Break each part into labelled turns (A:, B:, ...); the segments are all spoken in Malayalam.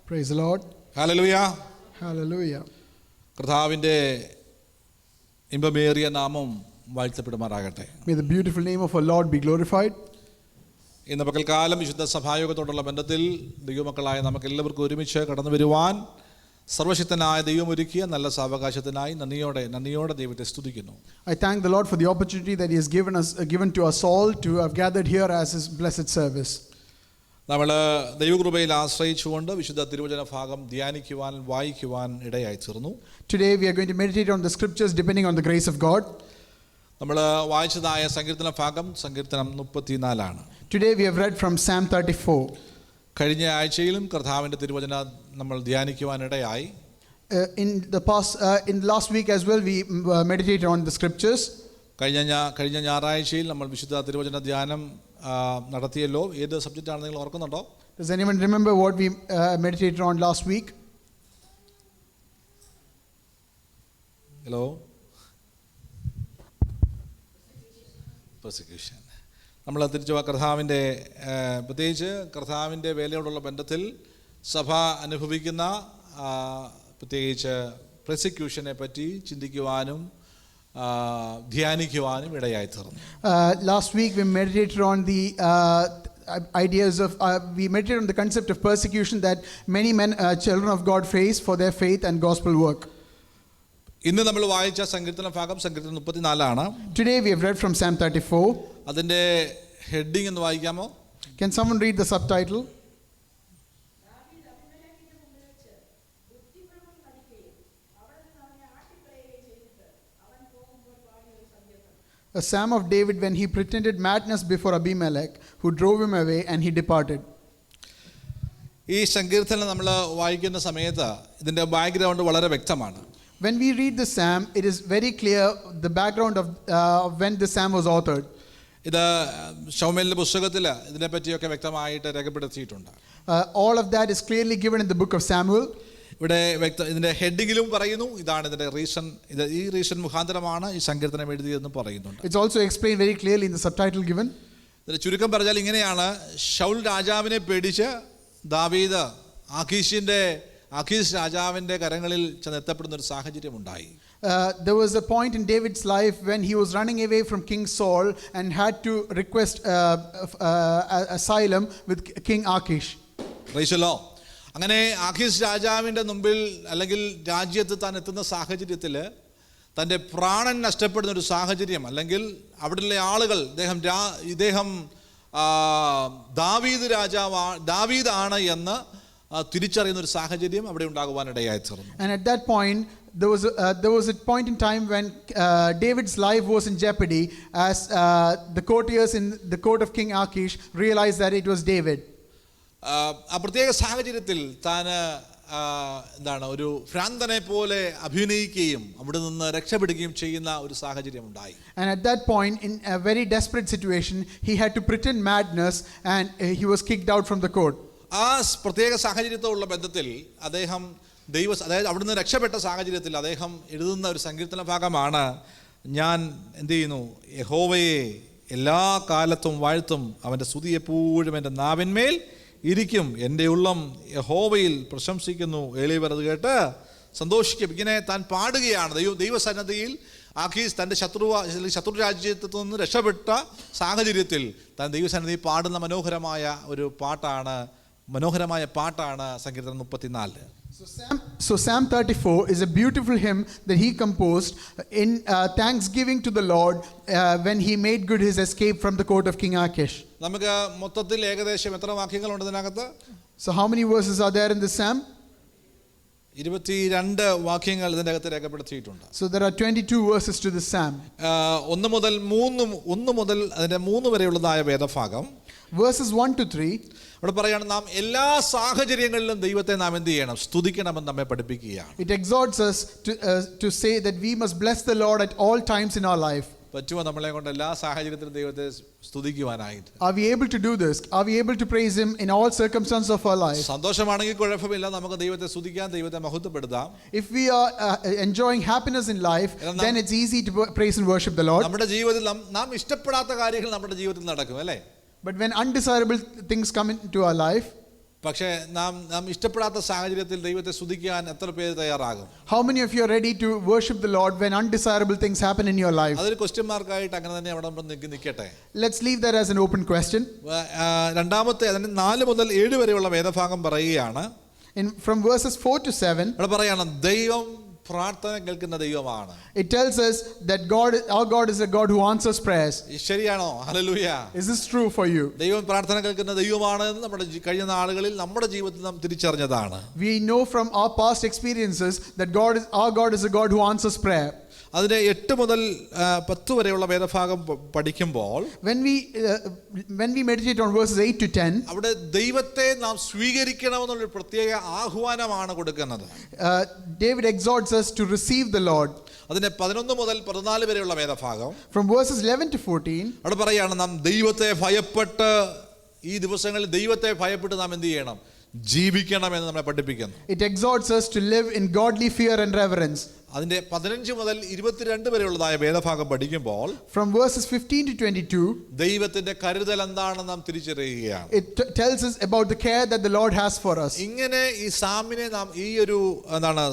A: Praise the Lord.
B: Hallelujah.
A: Hallelujah.
B: കർത്താവിൻ്റെ ഇമ്പമേറിയ നാമം വാഴ്ത്തപ്പെടുമാറാകട്ടെ.
A: May the beautiful name of our Lord be glorified.
B: ഇന്ന് പകൽക്കാലം വിശുദ്ധ സഭായോഗത്തോടുള്ള ബന്ധത്തിൽ ദൈവമക്കളായ നമുക്ക് എല്ലാവർക്കും ഒരുമിച്ച് കടന്നു വരുവാൻ സർവശക്തനായ ദൈവം ഒരുക്കിയ നല്ല സാവകാശത്തിനായി നന്ദിയോടെ ദൈവത്തെ സ്തുതിക്കുന്നു.
A: I thank the Lord for the opportunity that He has given to us all to have gathered here as His blessed service.
B: നമ്മൾ ദൈവകൃപയിൽ ആശ്രയിച്ചുകൊണ്ട് വിശുദ്ധ തിരുവചന ഭാഗം ധ്യാനിക്കുവാൻ വായിക്കുവാൻ ഇടയായി തീർന്നു.
A: Today we are going to meditate on the scriptures depending on the grace of God.
B: നമ്മൾ വായിച്ചതായ സങ്കീർത്തന ഭാഗം സങ്കീർത്തനം 34 ആണ്.
A: Today we have read from Psalm 34.
B: കഴിഞ്ഞ ആഴ്ചയിലും കർത്താവിൻ്റെ തിരുവചന നമ്മൾ ധ്യാനിക്കുവാൻ ഇടയായി.
A: In last week as well we meditated on the scriptures.
B: കഴിഞ്ഞ ഞായറാഴ്ചയിൽ നമ്മൾ വിശുദ്ധ തിരുവചന ധ്യാനം നടത്തിയല്ലോ. ഏത് സബ്ജക്റ്റാണ് നിങ്ങൾ ഓർക്കുന്നുണ്ടോ?
A: Does anyone remember what we meditated on last week?
B: Hello? Persecution. നമ്മൾ തിരിച്ചു കർത്താവിൻ്റെ പ്രത്യേകിച്ച് കർത്താവിൻ്റെ വേലയോടുള്ള ബന്ധത്തിൽ സഭ അനുഭവിക്കുന്ന പ്രത്യേകിച്ച് പ്രോസിക്യൂഷനെ പറ്റി ചിന്തിക്കുവാനും ധ്യാനിക്കുവാനും ഇടയായി തീർന്നു.
A: Last week we meditated on the ideas of we meditated on the concept of persecution that many children of God face for their faith and gospel work.
B: ഇന്ന് നമ്മൾ വായിച്ച സങ്കീർത്തന ഭാഗം സങ്കീർത്തനം 34 ആണ്.
A: Today we have read from Psalm 34.
B: അതിൻ്റെ ഹെഡിങ് ഒന്ന് വായിക്കാമോ?
A: Can someone read the subtitle? A psalm of David when he pretended madness before Abimelech, who drove him away and he departed.
B: ഈ സങ്കീർത്തനം നമ്മൾ വായിക്കുന്ന സമയത്ത് ഇതിൻ്റെ ബാക്ക്ഗ്രൗണ്ട് വളരെ വ്യക്തമാണ്.
A: When we read the psalm, it is very clear the background of when the psalm was authored.
B: ഇത് ശമൂവേലിന്റെ പുസ്തകത്തിൽ ഇതിനെപ്പറ്റിയൊക്കെ വ്യക്തമായിട്ട് രേഖപ്പെടുത്തിയിട്ടുണ്ട്.
A: All of that is clearly given in the book of Samuel.
B: ഇവിടെ ഇതിന്റെ ഹെഡിങ്ങിലും പറയുന്നു ഇതാണ് ഇതിന്റെ റീസൺ. ഈ റീസൺ മുഖാന്തരമാണ് ഈ സങ്കീർത്തനം എഴുതിയതെന്ന് പറയുന്നുണ്ട്.
A: It's also explained very clearly in the subtitle given.
B: ഇതിന്റെ ചുരുക്കം പറഞ്ഞാൽ ഇങ്ങനെയാണ്: ശൗൽ രാജാവിനെ പേടിച്ച് ദാവീദ് ആഖീസ് രാജാവിന്റെ കരങ്ങളിൽ ചെന്നെത്തപ്പെടുന്ന ഒരു സാഹചര്യം ഉണ്ടായി.
A: There was a point in David's life when he was running away from King Saul and had to request asylum with King Achish.
B: Praise the Lord. അങ്ങനെ ആഖീസ് രാജാവിൻ്റെ മുമ്പിൽ അല്ലെങ്കിൽ രാജ്യത്ത് താൻ എത്തുന്ന സാഹചര്യത്തിൽ തൻ്റെ പ്രാണൻ നഷ്ടപ്പെടുന്ന ഒരു സാഹചര്യം, അല്ലെങ്കിൽ അവിടെയുള്ള ആളുകൾ ഇദ്ദേഹം ദാവീദാണ് എന്ന് തിരിച്ചറിയുന്ന ഒരു സാഹചര്യം അവിടെ ഉണ്ടാകുവാനിടയായി തീർന്നു.
A: And at that point there was a point in time when David's life was in jeopardy as the courtiers in the court of King Achish realized that it was David.
B: ആ പ്രത്യേക സാഹചര്യത്തിൽ താൻ ഒരു ഭ്രാന്തനെ പോലെ അഭിനയിക്കുകയും അവിടെ നിന്ന് രക്ഷപ്പെടുകയും ചെയ്യുന്ന ഒരു സാഹചര്യം ഉണ്ടായി.
A: And at that point, in a very desperate situation, he had to pretend madness and he was kicked out from the court.
B: ആ പ്രത്യേക സാഹചര്യത്തോടുള്ള ബന്ധത്തിൽ അദ്ദേഹം അതായത് അവിടുന്ന് രക്ഷപ്പെട്ട സാഹചര്യത്തിൽ അദ്ദേഹം എഴുതുന്ന ഒരു സങ്കീർത്തന ഭാഗമാണ്: ഞാൻ എന്ത് ചെയ്യുന്നു, യഹോവയെ എല്ലാ കാലത്തും വാഴ്ത്തും, അവൻ്റെ സ്തുതി എപ്പോഴും എൻ്റെ നാവിന്മേൽ ഇരിക്കും, എൻ്റെ ഉള്ളം യഹോവയിൽ പ്രശംസിക്കുന്നു, എളിയവർ അത് കേട്ട് സന്തോഷിക്കും. ഇങ്ങനെ താൻ പാടുകയാണ് ദൈവസന്നിധിയിൽ. ആഖീസ് തൻ്റെ ശത്രു രാജ്യത്തു നിന്ന് രക്ഷപ്പെട്ട സാഹചര്യത്തിൽ താൻ ദൈവസന്നിധിയിൽ പാടുന്ന മനോഹരമായ പാട്ടാണ് സങ്കീർത്തനം 34.
A: So Psalm 34 is a beautiful hymn that he composed in thanksgiving to the Lord when he made good his escape from the court of King Achish.
B: നമുക്ക് മൊത്തത്തിൽ ഏകദേശം എത്ര വാക്യങ്ങളുണ്ട് ഇതിനകത്ത്?
A: So how many verses are there in this psalm?
B: 22 വാക്യങ്ങൾ ഇതിൻ്റെ അകത്ത് രേഖപ്പെടുത്തിയിട്ടുണ്ട്.
A: So there are 22 verses to this psalm.
B: 1 മുതൽ അതിൻ്റെ 3 വരെയുള്ളതായ വേദഭാഗം,
A: verses 1 to 3.
B: അവിടെ പറയുകയാണ്, നാം എല്ലാ സാഹചര്യങ്ങളിലും ദൈവത്തെ നാം എന്ത് ചെയ്യണം, സ്തുതിക്കണമെന്ന് നമ്മെ പഠിപ്പിക്കുകയാണ്.
A: It exhorts us to say that we must bless the Lord at all times in our life.
B: പറ്റുമോ നമ്മളെ കൊണ്ട് എല്ലാ സാഹചര്യത്തിലും ദൈവത്തെ സ്തുതിക്കുവാനായിട്ട്?
A: Are we able to do this? Are we able to praise him in all circumstances of our life?
B: സന്തോഷമാണെങ്കിൽ കുഴപ്പമില്ല, നമുക്ക് ദൈവത്തെ സ്തുതിക്കാം, ദൈവത്തെ മഹത്വപ്പെടുത്താം.
A: If we are enjoying happiness in life, then it's easy to praise and worship the Lord.
B: നമ്മുടെ ജീവിതത്തിൽ നാം ഇഷ്ടപ്പെടാത്ത കാര്യങ്ങൾ നമ്മുടെ ജീവിതത്തിൽ നടക്കും, അല്ലേ?
A: But when undesirable things come into our life,
B: പക്ഷേ നാം ഇഷ്ടപ്പെടാത്ത സാഹചര്യത്തിൽ ദൈവത്തെ സ്തുതിക്കാൻ എത്ര പേര് തയ്യാറാകും?
A: How many of you are ready to worship the Lord when undesirable things happen in your life?
B: അതൊരു ക്വസ്റ്റ്യൻ മാർക്കായിട്ട് അങ്ങനെ തന്നെ അവിടെ നിൽക്കട്ടെ.
A: Let's leave that as an open question.
B: രണ്ടാമത്തെ അതിന് 4 മുതൽ 7 വരെയുള്ള വേദഭാഗം പറയുകയാണ്.
A: From verses 4 to 7,
B: അവിടെ പറയാണ് ദൈവം പ്രാർത്ഥന കേൾക്കുന്ന ദൈവമാണ്.
A: it tells us that our God is a God who answers prayers.
B: ശരിയാണോ? Hallelujah.
A: Is this true for you?
B: ദൈവം പ്രാർത്ഥന കേൾക്കുന്ന ദൈവമാണ് എന്ന് നമ്മുടെ കഴിഞ്ഞ നാളുകളിൽ നമ്മുടെ ജീവിതത്തിൽ നാം തിരിച്ചറിഞ്ഞതാണ്.
A: We know from our past experiences that our God is a God who answers prayer.
B: അതിന്റെ 8 മുതൽ 10 വരെയുള്ള വേദഭാഗം പഠിക്കുമ്പോൾ
A: when we meditate on verses 8 to 10,
B: അവിടെ ദൈവത്തെ നാം സ്വീകരിക്കണമെന്നുള്ള പ്രത്യേക ആഹ്വാനമാണ് കൊടുക്കുന്നത്.
A: David exhorts us to receive the Lord.
B: അതിന്റെ 11 മുതൽ 14 വരെയുള്ള വേദഭാഗം
A: from verses 11 to 14,
B: അവിടെ പറയാണ് നാം ദൈവത്തെ ഭയപ്പെട്ട് ഈ ദിവസങ്ങളിൽ ദൈവത്തെ ഭയപ്പെട്ട് നാം എന്ത് ചെയ്യണം? ജീവിക്കണമെന്ന് നമ്മളെ പഠിപ്പിക്കുന്നു.
A: It exhorts us to live in godly fear and reverence.
B: അതിന്റെ 15 മുതൽ 22 വരെയുള്ളതായ വേദഭാഗം പഠിക്കുമ്പോൾ
A: from verses 15 to 22,
B: ദൈവത്തിന്റെ കരുതൽ എന്താണെന്ന് നാം തിരിച്ചറിയുകയാണ്.
A: it tells us about the care that the Lord has for us.
B: ഇങ്ങനെ ഈ സാമിനെ നാം ഈ ഒരു എന്താണ്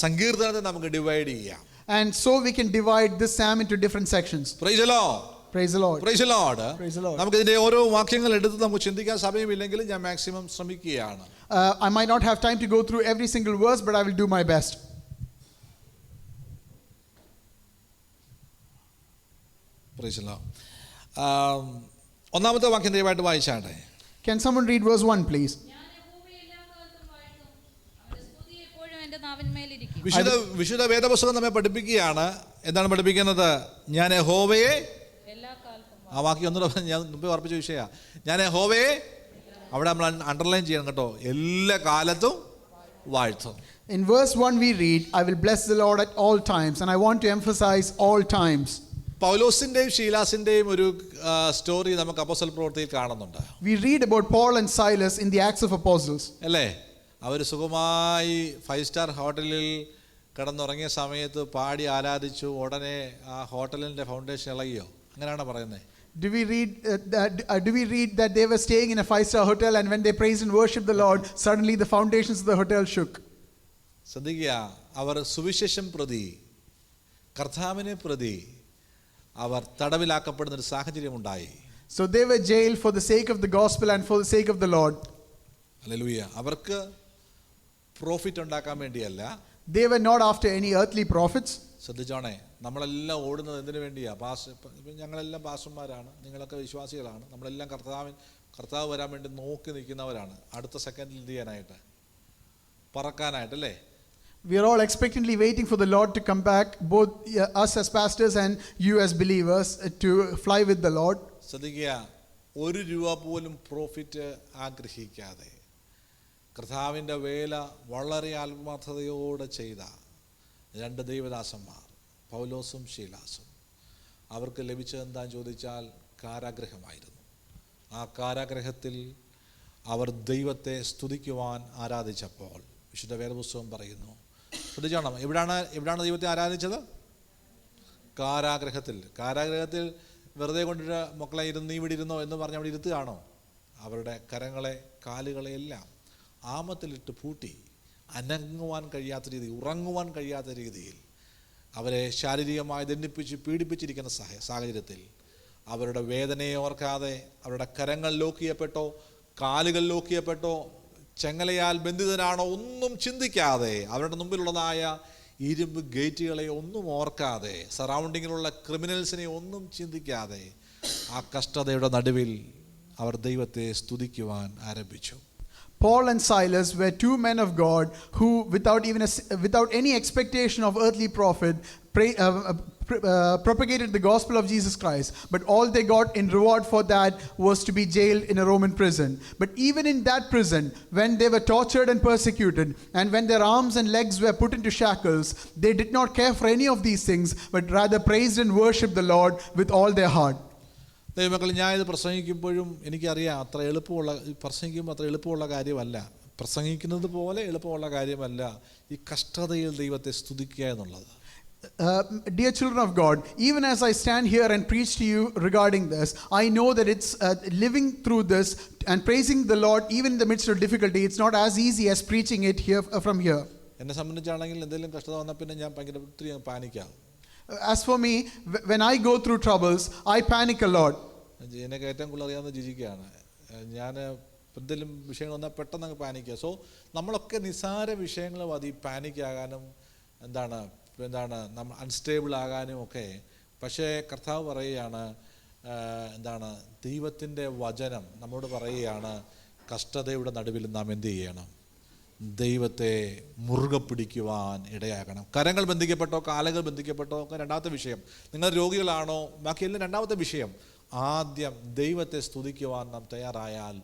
B: സങ്കീർത്തനത്തെ നമുക്ക് ഡിവൈഡ് ചെയ്യാം.
A: And so we can divide this psalm into different sections.
B: Praise the Lord.
A: Praise the Lord.
B: Praise the Lord.
A: Praise the Lord.
B: നമുക്ക് ഇതിന്റെ ഓരോ വാക്യങ്ങൾ എടുത്ത് നമുക്ക് ചിന്തിക്കാൻ സമയമില്ലെങ്കിലും ഞാൻ മാക്സിമം ശ്രമിക്കുകയാണ്.
A: I might not have time to go through every single verse, but I will do my best.
B: Praise the Lord. ഒന്നാമത്തെ വാക്യം ദയവായിട്ട് വായിച്ചാട്ടെ.
A: Can someone read verse 1 please?
B: വിശുദ്ധ വേദപുസ്തകം നമ്മെ പഠിപ്പിക്കുകയാണ്. എന്താണ് പഠിപ്പിക്കുന്നത്? ഞാൻ യഹോവയെ, ആ വാക്യം ഒന്നുകൂടെ ഞാൻ മുമ്പേ ഓർപ്പിച്ച വിഷയമാണ്. ഞാൻ യഹോവയെ, അവിടെ നമ്മൾ അണ്ടർലൈൻ ചെയ്യണം കേട്ടോ, എല്ലാ കാലത്തും വാഴ്ത്തും.
A: In verse 1 we read, I will bless the Lord at all times, and I want to emphasize all times.
B: പൗലോസിന്റെയും ശീലാസിന്റെയും ഒരു സ്റ്റോറി നമുക്ക് അപ്പോസ്തല പ്രവൃത്തിയിൽ കാണുന്നുണ്ട്.
A: We read about Paul and Silas in the Acts of Apostles.
B: അല്ലേ? അവർ സുഖമായി 5-star ഹോട്ടലിൽ കിടന്നുറങ്ങിയ സമയത്ത് പാടി ആരാധിച്ചു. ഉടനെ ആ ഹോട്ടലിന്റെ ഫൗണ്ടേഷൻ ഇളകിയോ? അങ്ങനെയാണോ പറയുന്നത്?
A: Do we read that they were staying in a 5-star hotel, and when they praised and worshiped the Lord, suddenly the foundations of the hotel shook?
B: ശ്രദ്ധിക്കുക, അവർ സുവിശേഷം പ്രതി, കർത്താവിനെ പ്രതി അവർ തടവിലാക്കപ്പെടുന്ന ഒരു സാഹചര്യം ഉണ്ടായി.
A: So they were jailed for the sake of the gospel and for the sake of the Lord.
B: Hallelujah. അവർക്ക് പ്രോഫിറ്റ് ഉണ്ടാക്കാൻ വേണ്ടിയല്ല.
A: They were not after any earthly profits.
B: ശ്രദ്ധിച്ചോണേ, നമ്മളെല്ലാം ഓടുന്നത് എന്തിനു വേണ്ടിയാ? ഞങ്ങളെല്ലാം പാസ്റ്റർമാരാണ്, നിങ്ങളൊക്കെ വിശ്വാസികളാണ്, നമ്മളെല്ലാം കർത്താവ് വരാൻ വേണ്ടി നോക്കി നിൽക്കുന്നവരാണ്. അടുത്ത സെക്കൻഡിൽ എന്ത് ചെയ്യാനായിട്ട്? പറക്കാനായിട്ടല്ലേ?
A: We are all expectantly waiting for the Lord to come back, both us as pastors and you as believers, to fly with the Lord.
B: ശ്രദ്ധിക്കുക, ₹1 പോലും പ്രോഫിറ്റ് ആഗ്രഹിക്കാതെ കർത്താവിൻ്റെ വേല വളരെ ആത്മാർത്ഥതയോടെ ചെയ്ത 2 ദൈവദാസന്മാർ, പൗലോസും ശീലാസും, അവർക്ക് ലഭിച്ചതെന്താന്ന് ചോദിച്ചാൽ കാരാഗ്രഹമായിരുന്നു. ആ കാരാഗ്രഹത്തിൽ അവർ ദൈവത്തെ സ്തുതിക്കുവാൻ ആരാധിച്ചപ്പോൾ വിശുദ്ധ വേദപുസ്തകം പറയുന്നു, ശ്രദ്ധിച്ചോണം, എവിടാണ് ദൈവത്തെ ആരാധിച്ചത്? കാരാഗ്രഹത്തിൽ. കാരാഗ്രഹത്തിൽ വെറുതെ കൊണ്ടിട്ട് മക്കളെ നീ ഇവിടെ ഇരുന്നോ എന്ന് പറഞ്ഞ് അവിടെ ഇരുത്തുകയാണോ? അവരുടെ കരങ്ങളെ കാലുകളെ എല്ലാം ആമത്തിലിട്ട് പൂട്ടി അനങ്ങുവാൻ കഴിയാത്ത രീതിയിൽ, ഉറങ്ങുവാൻ കഴിയാത്ത രീതിയിൽ അവരെ ശാരീരികമായി ദണ്ഡിപ്പിച്ച് പീഡിപ്പിച്ചിരിക്കുന്ന സാഹചര്യത്തിൽ അവരുടെ വേദനയെ ഓർക്കാതെ, അവരുടെ കരങ്ങൾ ലോക്ക് ചെയ്യപ്പെട്ടോ കാലുകൾ ലോക്ക് ചെയ്യപ്പെട്ടോ ചെങ്ങലയാൽ ബന്ധിതരാണോ ഒന്നും ചിന്തിക്കാതെ, അവരുടെ മുമ്പിലുള്ളതായ ഇരുമ്പ് ഗേറ്റുകളെ ഒന്നും ഓർക്കാതെ, സറൗണ്ടിങ്ങിലുള്ള ക്രിമിനൽസിനെ ഒന്നും ചിന്തിക്കാതെ ആ കഷ്ടതയുടെ നടുവിൽ അവർ ദൈവത്തെ സ്തുതിക്കുവാൻ ആരംഭിച്ചു.
A: Paul and Silas were 2 men of God who, without any expectation of earthly profit, propagated the gospel of Jesus Christ. But all they got in reward for that was to be jailed in a Roman prison. But even in that prison, when they were tortured and persecuted, and when their arms and legs were put into shackles, they did not care for any of these things, but rather praised and worshipped the Lord with all their heart.
B: ദൈവമക്കൾ, ഞാനിത് പ്രസംഗിക്കുമ്പോഴും എനിക്കറിയാം പ്രസംഗിക്കുമ്പോൾ അത്ര എളുപ്പമുള്ള കാര്യമല്ല, പ്രസംഗിക്കുന്നത് പോലെ എളുപ്പമുള്ള കാര്യമല്ല ഈ കഷ്ടതയിൽ ദൈവത്തെ സ്തുതിക്കുക എന്നുള്ളത്.
A: Dear children of God, even as I stand here and preach to you regarding this, I know that it's living through this and praising the Lord even in the midst of difficulty, it's not as easy as preaching it here from here.
B: എന്നെ സംബന്ധിച്ചാണെങ്കിൽ എന്തെങ്കിലും കഷ്ടത വന്നാൽ പിന്നെ ഞാൻ ഭയങ്കര ഒത്തിരി പാനിക്കാവും.
A: As for me, when I go through troubles, I panic a lot.
B: എനിക്ക് ഏറ്റവും കൂടുതൽ അറിയാവുന്ന ജിജിക്കാണ്. ഞാൻ എന്തെങ്കിലും വിഷയങ്ങൾ വന്നാൽ പെട്ടെന്ന് അങ്ങ് പാനിക്കുക. സോ നമ്മളൊക്കെ നിസ്സാര വിഷയങ്ങൾ മതി പാനിക്കാകാനും എന്താണ് നമ്മൾ അൺസ്റ്റേബിൾ ആകാനും ഒക്കെ. പക്ഷേ കർത്താവ് പറയുകയാണ് എന്താണ്, ദൈവത്തിൻ്റെ വചനം നമ്മളോട് പറയുകയാണ്, കഷ്ടതയുടെ നടുവിൽ നാം എന്ത് ചെയ്യണം? ദൈവത്തെ മുറുകെ പിടിക്കുവാൻ ഇടയാകണം. കരങ്ങൾ ബന്ധിക്കപ്പെട്ടോ കാലുകൾ ബന്ധിക്കപ്പെട്ടോ ഒക്കെ രണ്ടാമത്തെ വിഷയം. നിങ്ങൾ രോഗികളാണോ ബാക്കിയെല്ലാം രണ്ടാമത്തെ വിഷയം. ആദ്യം ദൈവത്തെ സ്തുതിക്കുവാൻ നാം തയ്യാറായാൽ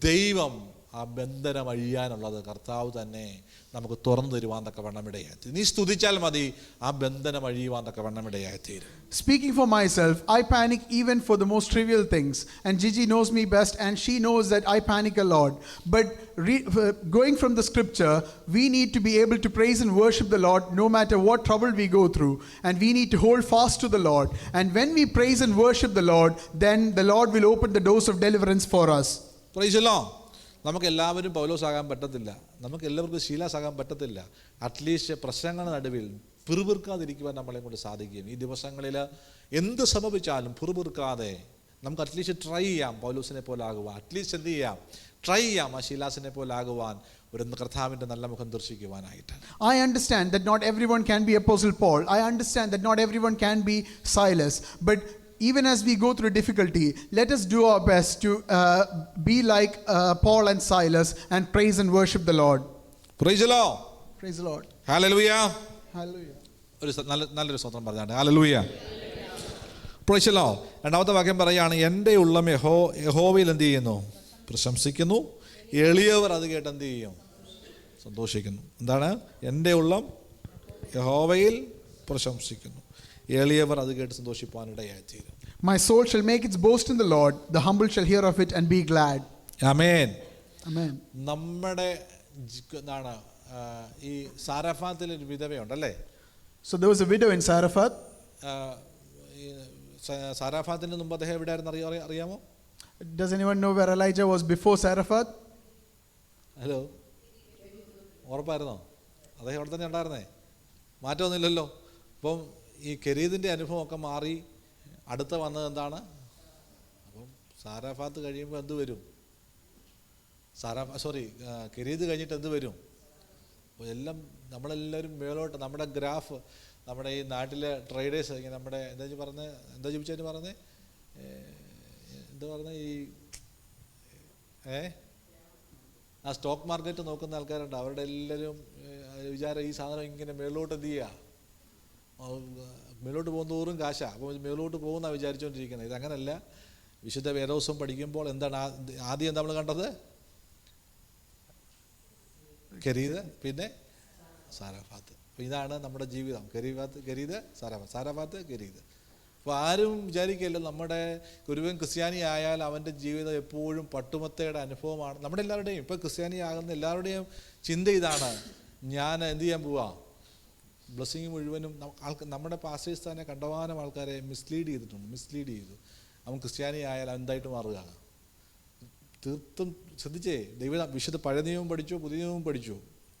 B: ദൈവം ആ ബന്ധനം അഴിയാനുള്ളത് കർത്താവ് തന്നെ നമുക്ക് തുറന്നു തരുവാൻ തക്ക വണ്ണമിടയായി. നീ സ്തുതിച്ചാൽ മതി ആ ബന്ധനം അഴിയുവാൻ തക്ക വണ്ണമിടയായി തീരും.
A: Speaking for myself, I panic even for the most trivial things, and Gigi knows me best and she knows that I panic a lot. But going from the scripture, we need to be able to praise and worship the Lord no matter what trouble we go through, and we need to hold fast to the Lord. And when we praise and worship the Lord, then the Lord will open the doors of deliverance for us.
B: Praise the Lord. നമുക്ക് എല്ലാവരും പൗലോസ് ആകാൻ പറ്റത്തില്ല, നമുക്ക് എല്ലാവർക്കും ശീലാസ് ആകാൻ പറ്റത്തില്ല. അറ്റ്ലീസ്റ്റ് പ്രശ്നങ്ങളുടെ നടുവിൽ പിറുപിറുക്കാതിരിക്കുവാൻ നമ്മളെ കൊണ്ട് സാധിക്കും. ഈ ദിവസങ്ങളിൽ എന്ത് സംഭവിച്ചാലും പിറുപിറുക്കാതെ നമുക്ക് അറ്റ്ലീസ്റ്റ് ട്രൈ ചെയ്യാം പൗലോസിനെ പോലെ ആകുവാൻ. അറ്റ്ലീസ്റ്റ് എന്ത് ചെയ്യാം? ട്രൈ ചെയ്യാം ആ ശീലാസിനെ പോലെ ആകുവാൻ, ഒരു കർത്താവിൻ്റെ നല്ല മുഖം ദർശിക്കുവാനായിട്ട്.
A: I understand that not everyone can be Apostle Paul. I understand that not everyone can be Silas. But even as we go through difficulty, let us do our best to be like Paul and Silas and praise and worship the Lord.
B: Praise the Lord.
A: Praise the Lord.
B: Hallelujah.
A: Hallelujah.
B: ഒരു നല്ലൊരു സ്വന്തം പറഞ്ഞാണ് ഹല്ലേലൂയ. Praise the Lord. രണ്ടാമത്തെ വാക്യം പറയുകയാണ്, എൻ്റെ ഉള്ളം യഹോവയിൽ എന്ത് ചെയ്യുന്നു? പ്രശംസിക്കുന്നു. എളിയവർ അത് കേട്ട് എന്ത് ചെയ്യും? സന്തോഷിക്കുന്നു. എന്താണ്? എൻ്റെ ഉള്ളം യഹോവയിൽ പ്രശംസിക്കുന്നു, എളിയവർ അത് കേട്ട് സന്തോഷിപ്പാനിടയായി തീരും.
A: My soul shall make its boast in the Lord, the humble shall hear of it and be glad.
B: Amen.
A: Amen.
B: നമ്മുടെ എന്താണ് ഈ സാരഫാത്തിൽ ഒരു വിധവയുണ്ടല്ലേ?
A: So there was a widow in Zarephath.
B: സാരഫാത്തിന് മുമ്പ് അദ്ദേഹം എവിടെയായിരുന്നു അറിയാമോ?
A: Does anyone know where Elijah was before Zarephath?
B: Hello, ഉറപ്പായിരുന്നോ? അദ്ദേഹം അവിടെ തന്നെ ഉണ്ടായിരുന്നേ, മാറ്റമൊന്നുമില്ലല്ലോ. അപ്പം ഈ കെരീതിൻ്റെ അനുഭവമൊക്കെ മാറി അടുത്ത വന്നത് എന്താണ്? അപ്പം സാരഫാത്ത് കഴിയുമ്പോൾ എന്ത് വരും? കെരീത് കഴിഞ്ഞിട്ട് എന്ത് വരും? എല്ലാം നമ്മളെല്ലാവരും മേലോട്ട്, നമ്മുടെ ഗ്രാഫ്, നമ്മുടെ ഈ നാട്ടിലെ ട്രേഡേഴ്സ് ഇങ്ങനെ നമ്മുടെ എന്താ ചോദിച്ചതിന് പറഞ്ഞേ ഈ ആ സ്റ്റോക്ക് മാർക്കറ്റ് നോക്കുന്ന ആൾക്കാരുണ്ട്, അവരുടെ എല്ലാവരും വിചാരം ഈ സാധനം ഇങ്ങനെ മേലോട്ട് എന്ത് ചെയ്യുക, മേലോട്ട് പോകുന്ന തോറും കാശാ, അപ്പോൾ മേലോട്ട് പോകുന്ന വിചാരിച്ചുകൊണ്ടിരിക്കുന്നത്. ഇതങ്ങനല്ല. വിശുദ്ധ വേദോസം പഠിക്കുമ്പോൾ എന്താണ് ആദ്യം നമ്മൾ കണ്ടത്? കെരീത്, പിന്നെ സാരഫാത്ത്. അപ്പോൾ ഇതാണ് നമ്മുടെ ജീവിതം. കെരീത് സാരഫാത്ത് കെരീത്. അപ്പോൾ ആരും വിചാരിക്കില്ല നമ്മുടെ ഒരുവൻ ക്രിസ്ത്യാനി ആയാൽ അവൻ്റെ ജീവിതം എപ്പോഴും പട്ടുമത്തയുടെ അനുഭവമാണ്. നമ്മുടെ എല്ലാവരുടെയും ഇപ്പോൾ ക്രിസ്ത്യാനി ആകുന്ന എല്ലാവരുടെയും ചിന്ത ഇതാണ്, ഞാൻ എന്ത് ചെയ്യാൻ പോവാ? ബ്ലെസ്സിങ് മുഴുവനും നമ്മുടെ പാസ്റ്റേഴ്സ് തന്നെ കണ്ടമാനം ആൾക്കാരെ മിസ്ലീഡ് ചെയ്തു. അവൻ ക്രിസ്ത്യാനി ആയാൽ എന്തായിട്ട് മാറുക? തീർത്തും ശ്രദ്ധിച്ചേ, വിശുദ്ധ പഴയ നിയമം പഠിച്ചു, പുതിയ നിയമം പഠിച്ചു,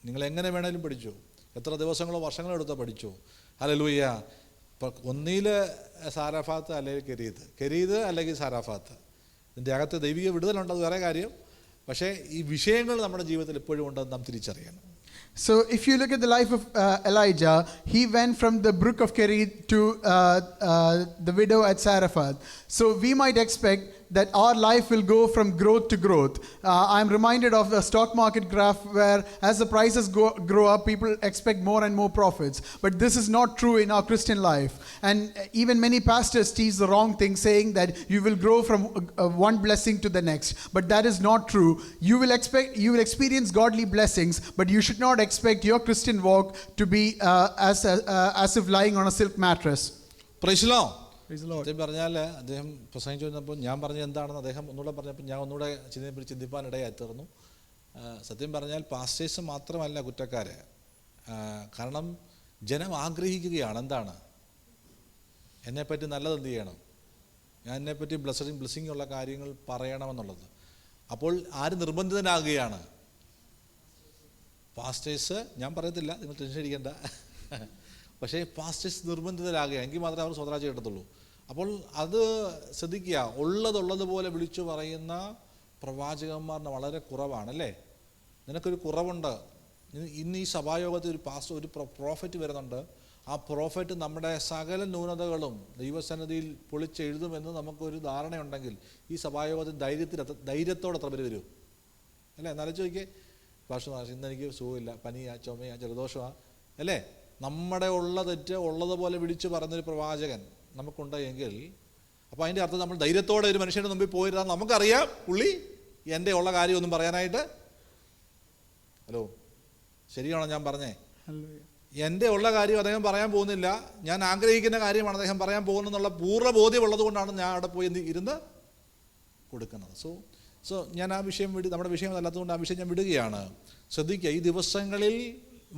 B: നിങ്ങൾ എങ്ങനെ വേണേലും പഠിച്ചു, എത്ര ദിവസങ്ങളോ വർഷങ്ങളോ എടുത്തോ പഠിച്ചു. ഹല്ലേലൂയ. ഒന്നിൽ സാരഫാത്ത് അല്ലെങ്കിൽ കെരീത് അല്ലെങ്കിൽ സാരഫാത്ത്. ഇതിൻ്റെ അകത്ത് ദൈവിക വിടുതലുണ്ടത് വേറെ കാര്യം. പക്ഷേ ഈ വിഷയങ്ങൾ നമ്മുടെ ജീവിതത്തിൽ എപ്പോഴും ഉണ്ടെന്ന് നാം തിരിച്ചറിയണം.
A: So if you look at the life of Elijah, he went from the brook of Kerit to the widow at Zarephath. So we might expect that our life will go from growth to growth. I'm reminded of the stock market graph where as the prices grow up, people expect more and more profits. But this is not true in our Christian life. And even many pastors teach the wrong thing, saying that you will grow from one blessing to the next. But that is not true. You will experience godly blessings, but you should not expect your Christian walk to be as if lying on a silk mattress.
B: Praise the Lord.
A: സത്യം
B: പറഞ്ഞാൽ അദ്ദേഹം പ്രസംഗിച്ചു വന്നപ്പോൾ ഞാൻ പറഞ്ഞത് എന്താണെന്ന് അദ്ദേഹം ഒന്നുകൂടെ പറഞ്ഞപ്പോൾ ഞാൻ ഒന്നുകൂടെ ചിന്തിപ്പാനിടയായി തീർന്നു. സത്യം പറഞ്ഞാൽ പാസ്റ്റേഴ്സ് മാത്രമല്ല കുറ്റക്കാര്. കാരണം ജനം ആഗ്രഹിക്കുകയാണ് എന്താണ്? എന്നെപ്പറ്റി നല്ലത് എന്ത് ചെയ്യണം, ഞാൻ എന്നെപ്പറ്റി ബ്ലെസ്സിങ് ഉള്ള കാര്യങ്ങൾ പറയണമെന്നുള്ളത്. അപ്പോൾ ആര് നിർബന്ധിതനാകുകയാണ്? പാസ്റ്റേഴ്സ്. ഞാൻ പറയത്തില്ല, നിങ്ങൾ ടെൻഷൻ അടിക്കേണ്ട. പക്ഷേ പാസ്റ്റേഴ്സ് നിർബന്ധിതരാകുക, എങ്കിൽ മാത്രമേ അവർ സ്വതരാജ് കിട്ടത്തുള്ളൂ. അപ്പോൾ അത് ശ്രദ്ധിക്കുക. ഉള്ളതുപോലെ വിളിച്ചു പറയുന്ന പ്രവാചകന്മാരുടെ വളരെ കുറവാണല്ലേ. നിനക്കൊരു കുറവുണ്ട്. ഇന്ന് ഈ സഭായോഗത്തിൽ ഒരു പ്രോഫറ്റ് വരുന്നുണ്ട്. ആ പ്രോഫറ്റ് നമ്മുടെ സകല ന്യൂനതകളും ദൈവസന്നിധിയിൽ പൊളിച്ചെഴുതുമെന്ന് നമുക്കൊരു ധാരണയുണ്ടെങ്കിൽ ഈ സഭായോഗത്തിൽ ധൈര്യത്തോടെ എത്ര പേര് വരും അല്ലേ? എന്നാലും ചോദിക്കേ, ഭാഷ ഇന്ന് എനിക്ക് സുഖമില്ല, പനിയാ, ചുമയാ, ജലദോഷമാ അല്ലേ? നമ്മുടെ ഉള്ള തെറ്റ് ഉള്ളതുപോലെ വിളിച്ചു പറഞ്ഞൊരു പ്രവാചകൻ നമുക്കുണ്ട് എങ്കിൽ, അപ്പോൾ അതിൻ്റെ അർത്ഥം നമ്മൾ ധൈര്യത്തോടെ ഒരു മനുഷ്യൻ്റെ മുമ്പിൽ പോയിരുന്നാൽ നമുക്കറിയാം പുള്ളി എൻ്റെ ഉള്ള കാര്യമൊന്നും പറയാനായിട്ട്. ഹലോ, ശരിയാണോ ഞാൻ പറഞ്ഞേ? എൻ്റെ ഉള്ള കാര്യം അദ്ദേഹം പറയാൻ പോകുന്നില്ല, ഞാൻ ആഗ്രഹിക്കുന്ന കാര്യമാണ് അദ്ദേഹം പറയാൻ പോകുന്നതെന്നുള്ള പൂർണ്ണ ബോധ്യമുള്ളത് കൊണ്ടാണ് ഞാൻ അവിടെ പോയി ഇരുന്ന് കൊടുക്കുന്നത്. സോ ഞാൻ ആ വിഷയം നമ്മുടെ വിഷയം അല്ലാത്തതുകൊണ്ട് ആ വിഷയം ഞാൻ വിടുകയാണ്. ശ്രദ്ധിക്കുക, ഈ ദിവസങ്ങളിൽ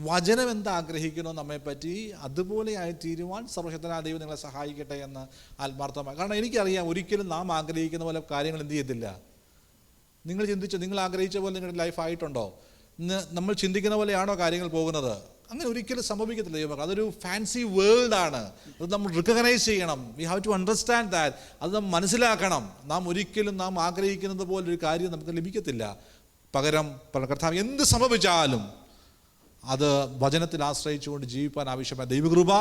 B: വചനം എന്താ ആഗ്രഹിക്കണോ നമ്മെപ്പറ്റി അതുപോലെ ആയി തീരുവാൻ സർവശക്തനായ ദൈവം നിങ്ങളെ സഹായിക്കട്ടെ എന്ന് ആത്മാർത്ഥമായി. കാരണം എനിക്കറിയാം, ഒരിക്കലും നാം ആഗ്രഹിക്കുന്ന പോലെ കാര്യങ്ങൾ എന്ത് ചെയ്യത്തില്ല. നിങ്ങൾ ചിന്തിച്ചോ, നിങ്ങൾ ആഗ്രഹിച്ച പോലെ നിങ്ങളുടെ ലൈഫ് ആയിട്ടുണ്ടോ? നമ്മൾ ചിന്തിക്കുന്ന പോലെയാണോ കാര്യങ്ങൾ പോകുന്നത്? അങ്ങനെ ഒരിക്കലും സംഭവിക്കത്തില്ല ദൈവം. അതൊരു ഫാൻസി വേൾഡാണ്. അത് നമ്മൾ റിക്കഗ്നൈസ് ചെയ്യണം. We have to understand that. അത് നാം മനസ്സിലാക്കണം. ഒരിക്കലും നാം ആഗ്രഹിക്കുന്നത് പോലൊരു കാര്യം നമുക്ക് ലഭിക്കത്തില്ല. പകരം കർത്താവ് എന്ത് സംഭവിച്ചാലും അത് വചനത്തിൽ ആശ്രയിച്ചുകൊണ്ട് ജീവിക്കാൻ ആവശ്യമായ ദൈവകൃപ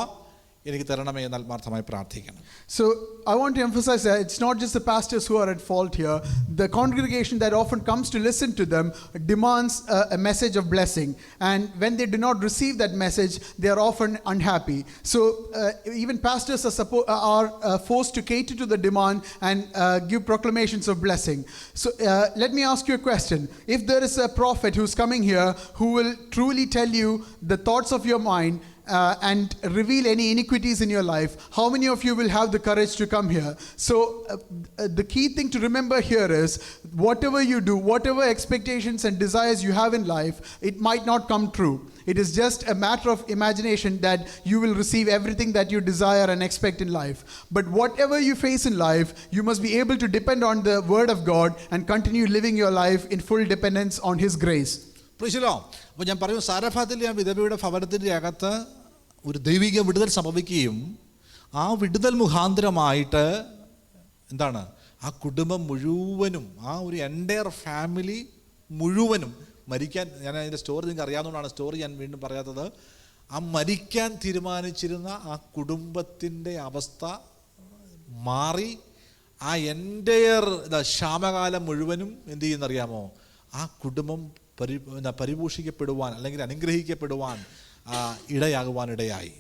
B: എനിക്ക് തരണമേ എന്ന് ആത്മാർത്ഥമായി പ്രാർത്ഥിക്കണം.
A: So I want to emphasize that it's not just the pastors who are at fault here. The congregation that often comes to listen to them demands a message of blessing, and when they do not receive that message, they are often unhappy. So even pastors are forced to cater to the demand and give proclamations of blessing. So let me ask you a question. If there is a prophet who's coming here who will truly tell you the thoughts of your mind and reveal any iniquities in your life, how many of you will have the courage to come here? So the key thing to remember here is, whatever you do, whatever expectations and desires you have in life, it might not come true. It is just a matter of imagination that you will receive everything that you desire and expect in life. But whatever you face in life, you must be able to depend on the word of God and continue living your life in full dependence on his grace.
B: അപ്പോൾ ഞാൻ പറയും, സാരഫാത്തിലെ ആ വിധവയുടെ ഭവനത്തിൻ്റെ അകത്ത് ഒരു ദൈവിക വിടുതൽ സംഭവിക്കുകയും ആ വിടുതൽ മുഖാന്തരമായിട്ട് എന്താണ്, ആ കുടുംബം മുഴുവനും, ആ ഒരു എൻ്റയർ ഫാമിലി മുഴുവനും മരിക്കാൻ, ഞാൻ അതിൻ്റെ സ്റ്റോറി നിങ്ങൾക്ക് അറിയാവുന്നതുകൊണ്ടാണ് സ്റ്റോറി ഞാൻ വീണ്ടും പറയാത്തത്. ആ മരിക്കാൻ തീരുമാനിച്ചിരുന്ന ആ കുടുംബത്തിൻ്റെ അവസ്ഥ മാറി ആ എൻ്റയർ ക്ഷാമകാലം മുഴുവനും എന്ത് ചെയ്യുന്നറിയാമോ? ആ കുടുംബം പരിപോഷിക്കപ്പെടുവാൻ അല്ലെങ്കിൽ അനുഗ്രഹിക്കപ്പെടുവാൻ ഇടയായി.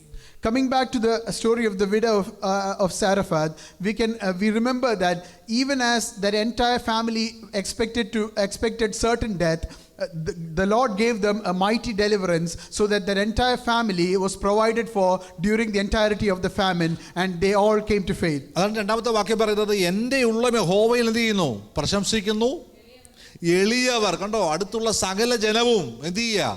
A: Coming back to the story of the widow of Zarephath, we remember that even as that entire family expected certain death, the Lord gave them a mighty deliverance, so that their entire family was provided for during the entirety of the famine, and they all came to faith.
B: അതാണ് രണ്ടാമത്തെ വാക്യം പറയുന്നത്, എൻ്റെ ഉള്ള യഹോവയിൽ എന്ത് ചെയ്യുന്നു? പ്രശംസിക്കുന്നു. എളിയവർ, കണ്ടോ, അടുത്തുള്ള സകല ജനവും എന്ത് ചെയ്യുക?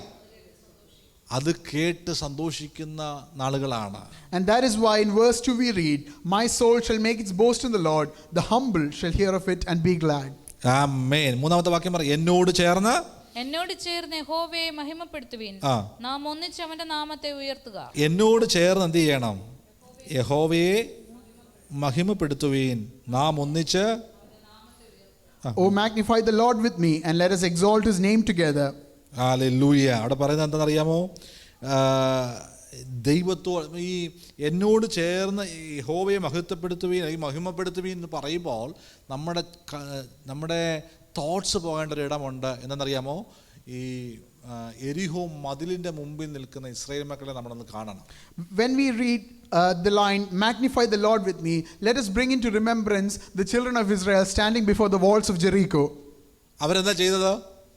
B: അത് കേട്ട് സന്തോഷിക്കുന്ന നാളുകളാണ്.
A: And that is why in verse 2 we read, my soul shall make its boast in the Lord, the humble shall hear of it and be glad.
B: ആമേൻ. മൂന്നാമത്തെ വാക്യം പറ, എന്നോട് ചേർന്ന്
C: യഹോവയെ മഹിമപ്പെടുത്തുവിൻ, നാം ഒന്നിച്ച് അവന്റെ നാമത്തെ ഉയർത്തുക.
B: എന്നോട് ചേർന്ന് എന്ത് ചെയ്യണം? യഹോവയെ മഹിമപ്പെടുത്തുവിൻ, നാം ഒന്നിച്ച്.
A: Oh, magnify the Lord with me and let us exalt his name together.
B: Hallelujah. അവിടെ പറയുന്നത് എന്താണെന്നറിയാമോ? ദൈവത്തോട് ഈ എന്നോട് ചേർന്ന് യഹോവയെ മഹിമപ്പെടുത്തുവീൻ എന്ന് പറയുമ്പോൾ നമ്മുടെ തോട്ട്സ് പോകേണ്ട ഒരു ഇടമുണ്ട്. എന്തെന്നറിയാമോ? ഈ എരിഹോ മതിലിൻ്റെ മുമ്പിൽ നിൽക്കുന്ന ഇസ്രായേൽ മക്കളെ നമ്മളൊന്ന് കാണണം.
A: When we read the line, magnify the Lord with me, let us bring into remembrance the children of Israel standing before the walls of Jericho.
B: അവരെന്താ ചെയ്തത്?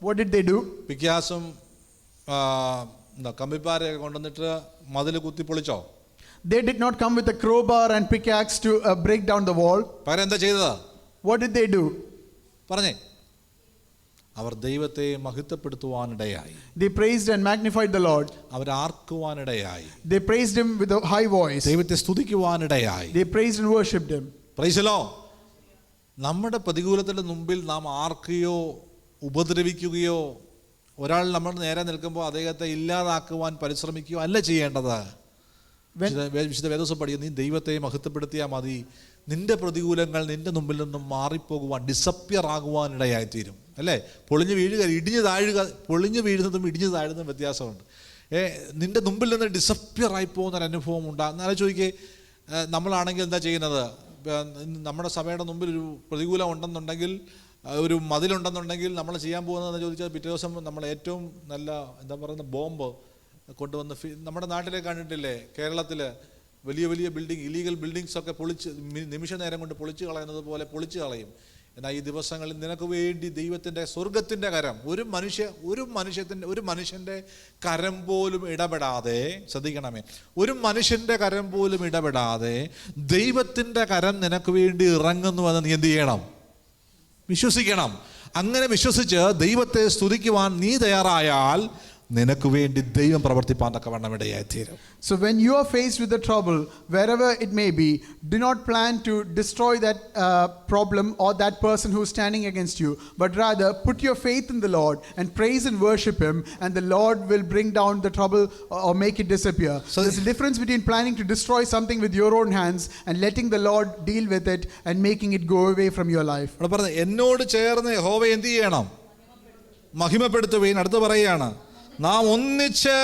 A: What did they do?
B: പിക്യാസും കമ്പിപ്പാരയൊക്കെ കൊണ്ടുവന്നിട്ട് മതിൽ കുത്തിപ്പൊളിച്ചോ?
A: They did not come with a crowbar and pickaxe to break down the wall.
B: പകരം എന്താ ചെയ്തത്?
A: What did they do?
B: പറഞ്ഞേ. അവർ ദൈവത്തെ മഹത്വപ്പെടുത്തുവാനിടയായി.
A: They praised and magnified the Lord.
B: Our ആർക്കുവാനിടയായി.
A: They praised him with a high voice.
B: ദൈവത്തെ സ്തുതിക്കുവാനിടയായി.
A: They praised and worshipped him.
B: Praise the Lord. നമ്മുടെ പ്രതികൂലത്തിന്റെ മുമ്പിൽ നാം ആർക്കുകയോ ഉപദ്രവിക്കുകയോ ഒരാൾ നമ്മൾ നേരെ നിൽക്കുമ്പോൾ അദ്ദേഹത്തെ ഇല്ലാതാക്കുവാൻ പരിശ്രമിക്കുകയോ അല്ല ചെയ്യേണ്ടത്. വിശുദ്ധ വേദോസം പഠിക്കുക, നീ ദൈവത്തെ മഹത്വപ്പെടുത്തിയാൽ മതി, നിന്റെ പ്രതികൂലങ്ങൾ നിന്റെ മുമ്പിൽ നിന്നും മാറിപ്പോകുവാൻ, ഡിസപ്പിയർ ആകുവാനിടയായിത്തീരും. അല്ലേ? പൊളിഞ്ഞു വീഴുക, ഇടിഞ്ഞു താഴുക, പൊളിഞ്ഞു വീഴുന്നതും ഇടിഞ്ഞു താഴുന്നതും വ്യത്യാസമുണ്ട്. നിന്റെ മുമ്പിൽ നിന്ന് ഡിസപ്പിയർ ആയി പോകുന്നൊരനുഭവം ഉണ്ടാകും. എന്നാലും ചോദിക്കേ, നമ്മളാണെങ്കിൽ എന്താ ചെയ്യുന്നത്? നമ്മുടെ സഭയുടെ മുമ്പിൽ ഒരു പ്രതികൂലം ഉണ്ടെന്നുണ്ടെങ്കിൽ, ഒരു മതിലുണ്ടെന്നുണ്ടെങ്കിൽ നമ്മൾ ചെയ്യാൻ പോകുന്നതെന്ന് ചോദിച്ചാൽ പിറ്റേ ദിവസം നമ്മൾ ഏറ്റവും നല്ല എന്താ പറയുന്ന ബോംബ് കൊണ്ടുവന്ന് നമ്മുടെ നാട്ടിലെ കണ്ടിട്ടില്ലേ, കേരളത്തിൽ വലിയ വലിയ ബിൽഡിംഗ്, ഇലീഗൽ ബിൽഡിങ്സ് ഒക്കെ പൊളിച്ച് നിമിഷ നേരം കൊണ്ട് പൊളിച്ച് കളയുന്നത് പോലെ പൊളിച്ച് കളയും. എന്നാൽ ഈ ദിവസങ്ങളിൽ നിനക്ക് വേണ്ടി ദൈവത്തിൻ്റെ സ്വർഗത്തിൻ്റെ കരം, ഒരു മനുഷ്യൻ്റെ കരം പോലും ഇടപെടാതെ, ശ്രദ്ധിക്കണമേ, ഒരു മനുഷ്യൻ്റെ കരം പോലും ഇടപെടാതെ ദൈവത്തിൻ്റെ കരം നിനക്ക് വേണ്ടി ഇറങ്ങുന്നുവെന്ന് നീ എന്ത് ചെയ്യണം? വിശ്വസിക്കണം. അങ്ങനെ വിശ്വസിച്ച് ദൈവത്തെ സ്തുതിക്കുവാൻ നീ തയ്യാറായാൽ നിനക്ക് വേണ്ടി ദൈവം പ്രവർത്തിപ്പാൻ തക്കവണ്ണം ഇടയായിത്തീരും.
A: So when you are faced with the trouble, wherever it may be, do not plan to destroy that problem or that person who is standing against you, but rather put your faith in the Lord and praise and worship him, and the Lord will bring down the trouble or make it disappear. So there's a difference between planning to destroy something with your own hands and letting the Lord deal with it and making it go away from your life.
B: എന്നോട് ചേർന്ന് യഹോവയെ എന്ത് ചെയ്യണം? മഹിമപ്പെടുത്തുകയും. അടുത്ത് പറയുകയാണ്, നാം ഒന്നിച്ച്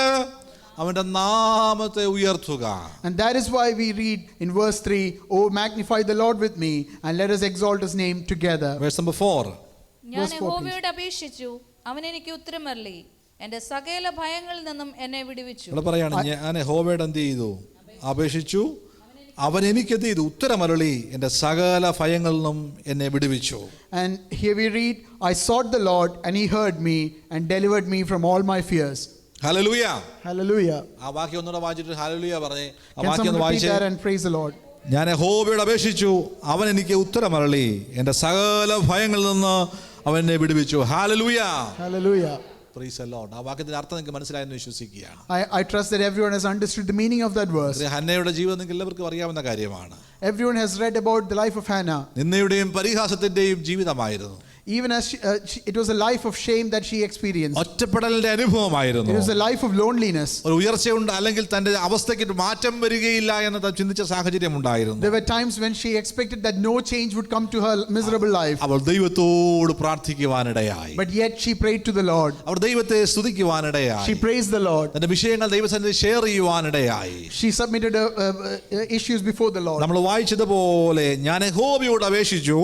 B: അവന്റെ നാമത്തെ ഉയർത്തുക.
A: And that is why we read in verse 3, "Oh, magnify the Lord with me, and let us exalt his name together."
B: Verse number 4.
C: ഞാൻ യഹോവയോട് അപേക്ഷിച്ചു, അവൻ എനിക്ക് ഉത്തരമരുളി, എന്റെ സകല ഭയങ്ങളിൽ നിന്നും എന്നെ വിടുവിച്ചു.
B: ഇവിടെ പറയാണ്, ഞാൻ യഹോവയോട് എന്ത് ചെയ്തു? അപേക്ഷിച്ചു, അവൻ എനിക്ക് എന്ത് ചെയ്തു? ഉത്തരമരുളി, എന്റെ സകല ഭയങ്ങളിൽ നിന്നും എന്നെ വിടുവിച്ചു.
A: And here we read, "I sought the Lord, and he heard me and delivered me from all my fears."
B: Hallelujah.
A: Hallelujah.
B: ആ വാക്യം ഒന്നുകൂടെ വായിച്ചിട്ട് ഹല്ലേലൂയ പറഞ്ഞേ. ആ
A: Can
B: വാക്യം ഒന്ന്
A: someone repeat
B: വായിച്ചേ.
A: that and praise the Lord?
B: ഞാൻ യഹോവയോട് അപേക്ഷിച്ചു, അവൻ എനിക്ക് ഉത്തരമരുളി, എന്റെ സകല ഭയങ്ങളിൽ നിന്ന് അവൻ എന്നെ വിടുവിച്ചു. Hallelujah.
A: Hallelujah.
B: Praise the Lord. ആ വാക്യത്തിന്റെ അർത്ഥം നിങ്ങൾക്ക് മനസ്സിലായെന്ന് വിശ്വസിക്കുകയാണ്.
A: I trust that everyone has understood the meaning of that verse.
B: ഹന്നയുടെ ജീവിതം നിങ്ങൾക്ക് എല്ലാവർക്കും അറിയാവുന്ന കാര്യമാണ്.
A: Everyone has read about the life of Hannah.
B: നിന്ദയുടെയും പരിഹാസത്തിന്റെയും ജീവിതമായിരുന്നു.
A: Even as it was a life of shame that she experienced.
B: ഒറ്റപ്പെടലിന്റെ അനുഭവമായിരുന്നു.
A: It was a life of loneliness.
B: ഒരു ഉയർച്ചയുണ്ട്, അല്ലെങ്കിൽ തന്റെ അവസ്ഥയ്ക്ക് മാറ്റം വരികയില്ല എന്ന് ചിന്തിച്ച സാഹചര്യം ഉണ്ടായിരുന്നു.
A: There were times when she expected that no change would come to her miserable life.
B: അവൾ ദൈവത്തോട് പ്രാർത്ഥിക്കുവാനിടയായി.
A: But yet she prayed to the Lord.
B: അവർ ദൈവത്തെ സ്തുതിക്കുവാനിടയായി.
A: She praised the Lord.
B: തന്റെ വിഷയങ്ങൾ ദൈവസന്നിധിയിൽ share ചെയ്യുവാനിടയായി.
A: She submitted issues before the Lord.
B: നമ്മൾ വായിച്ചതുപോലെ ഞാൻ യഹോവയോട് അപേക്ഷിച്ചു,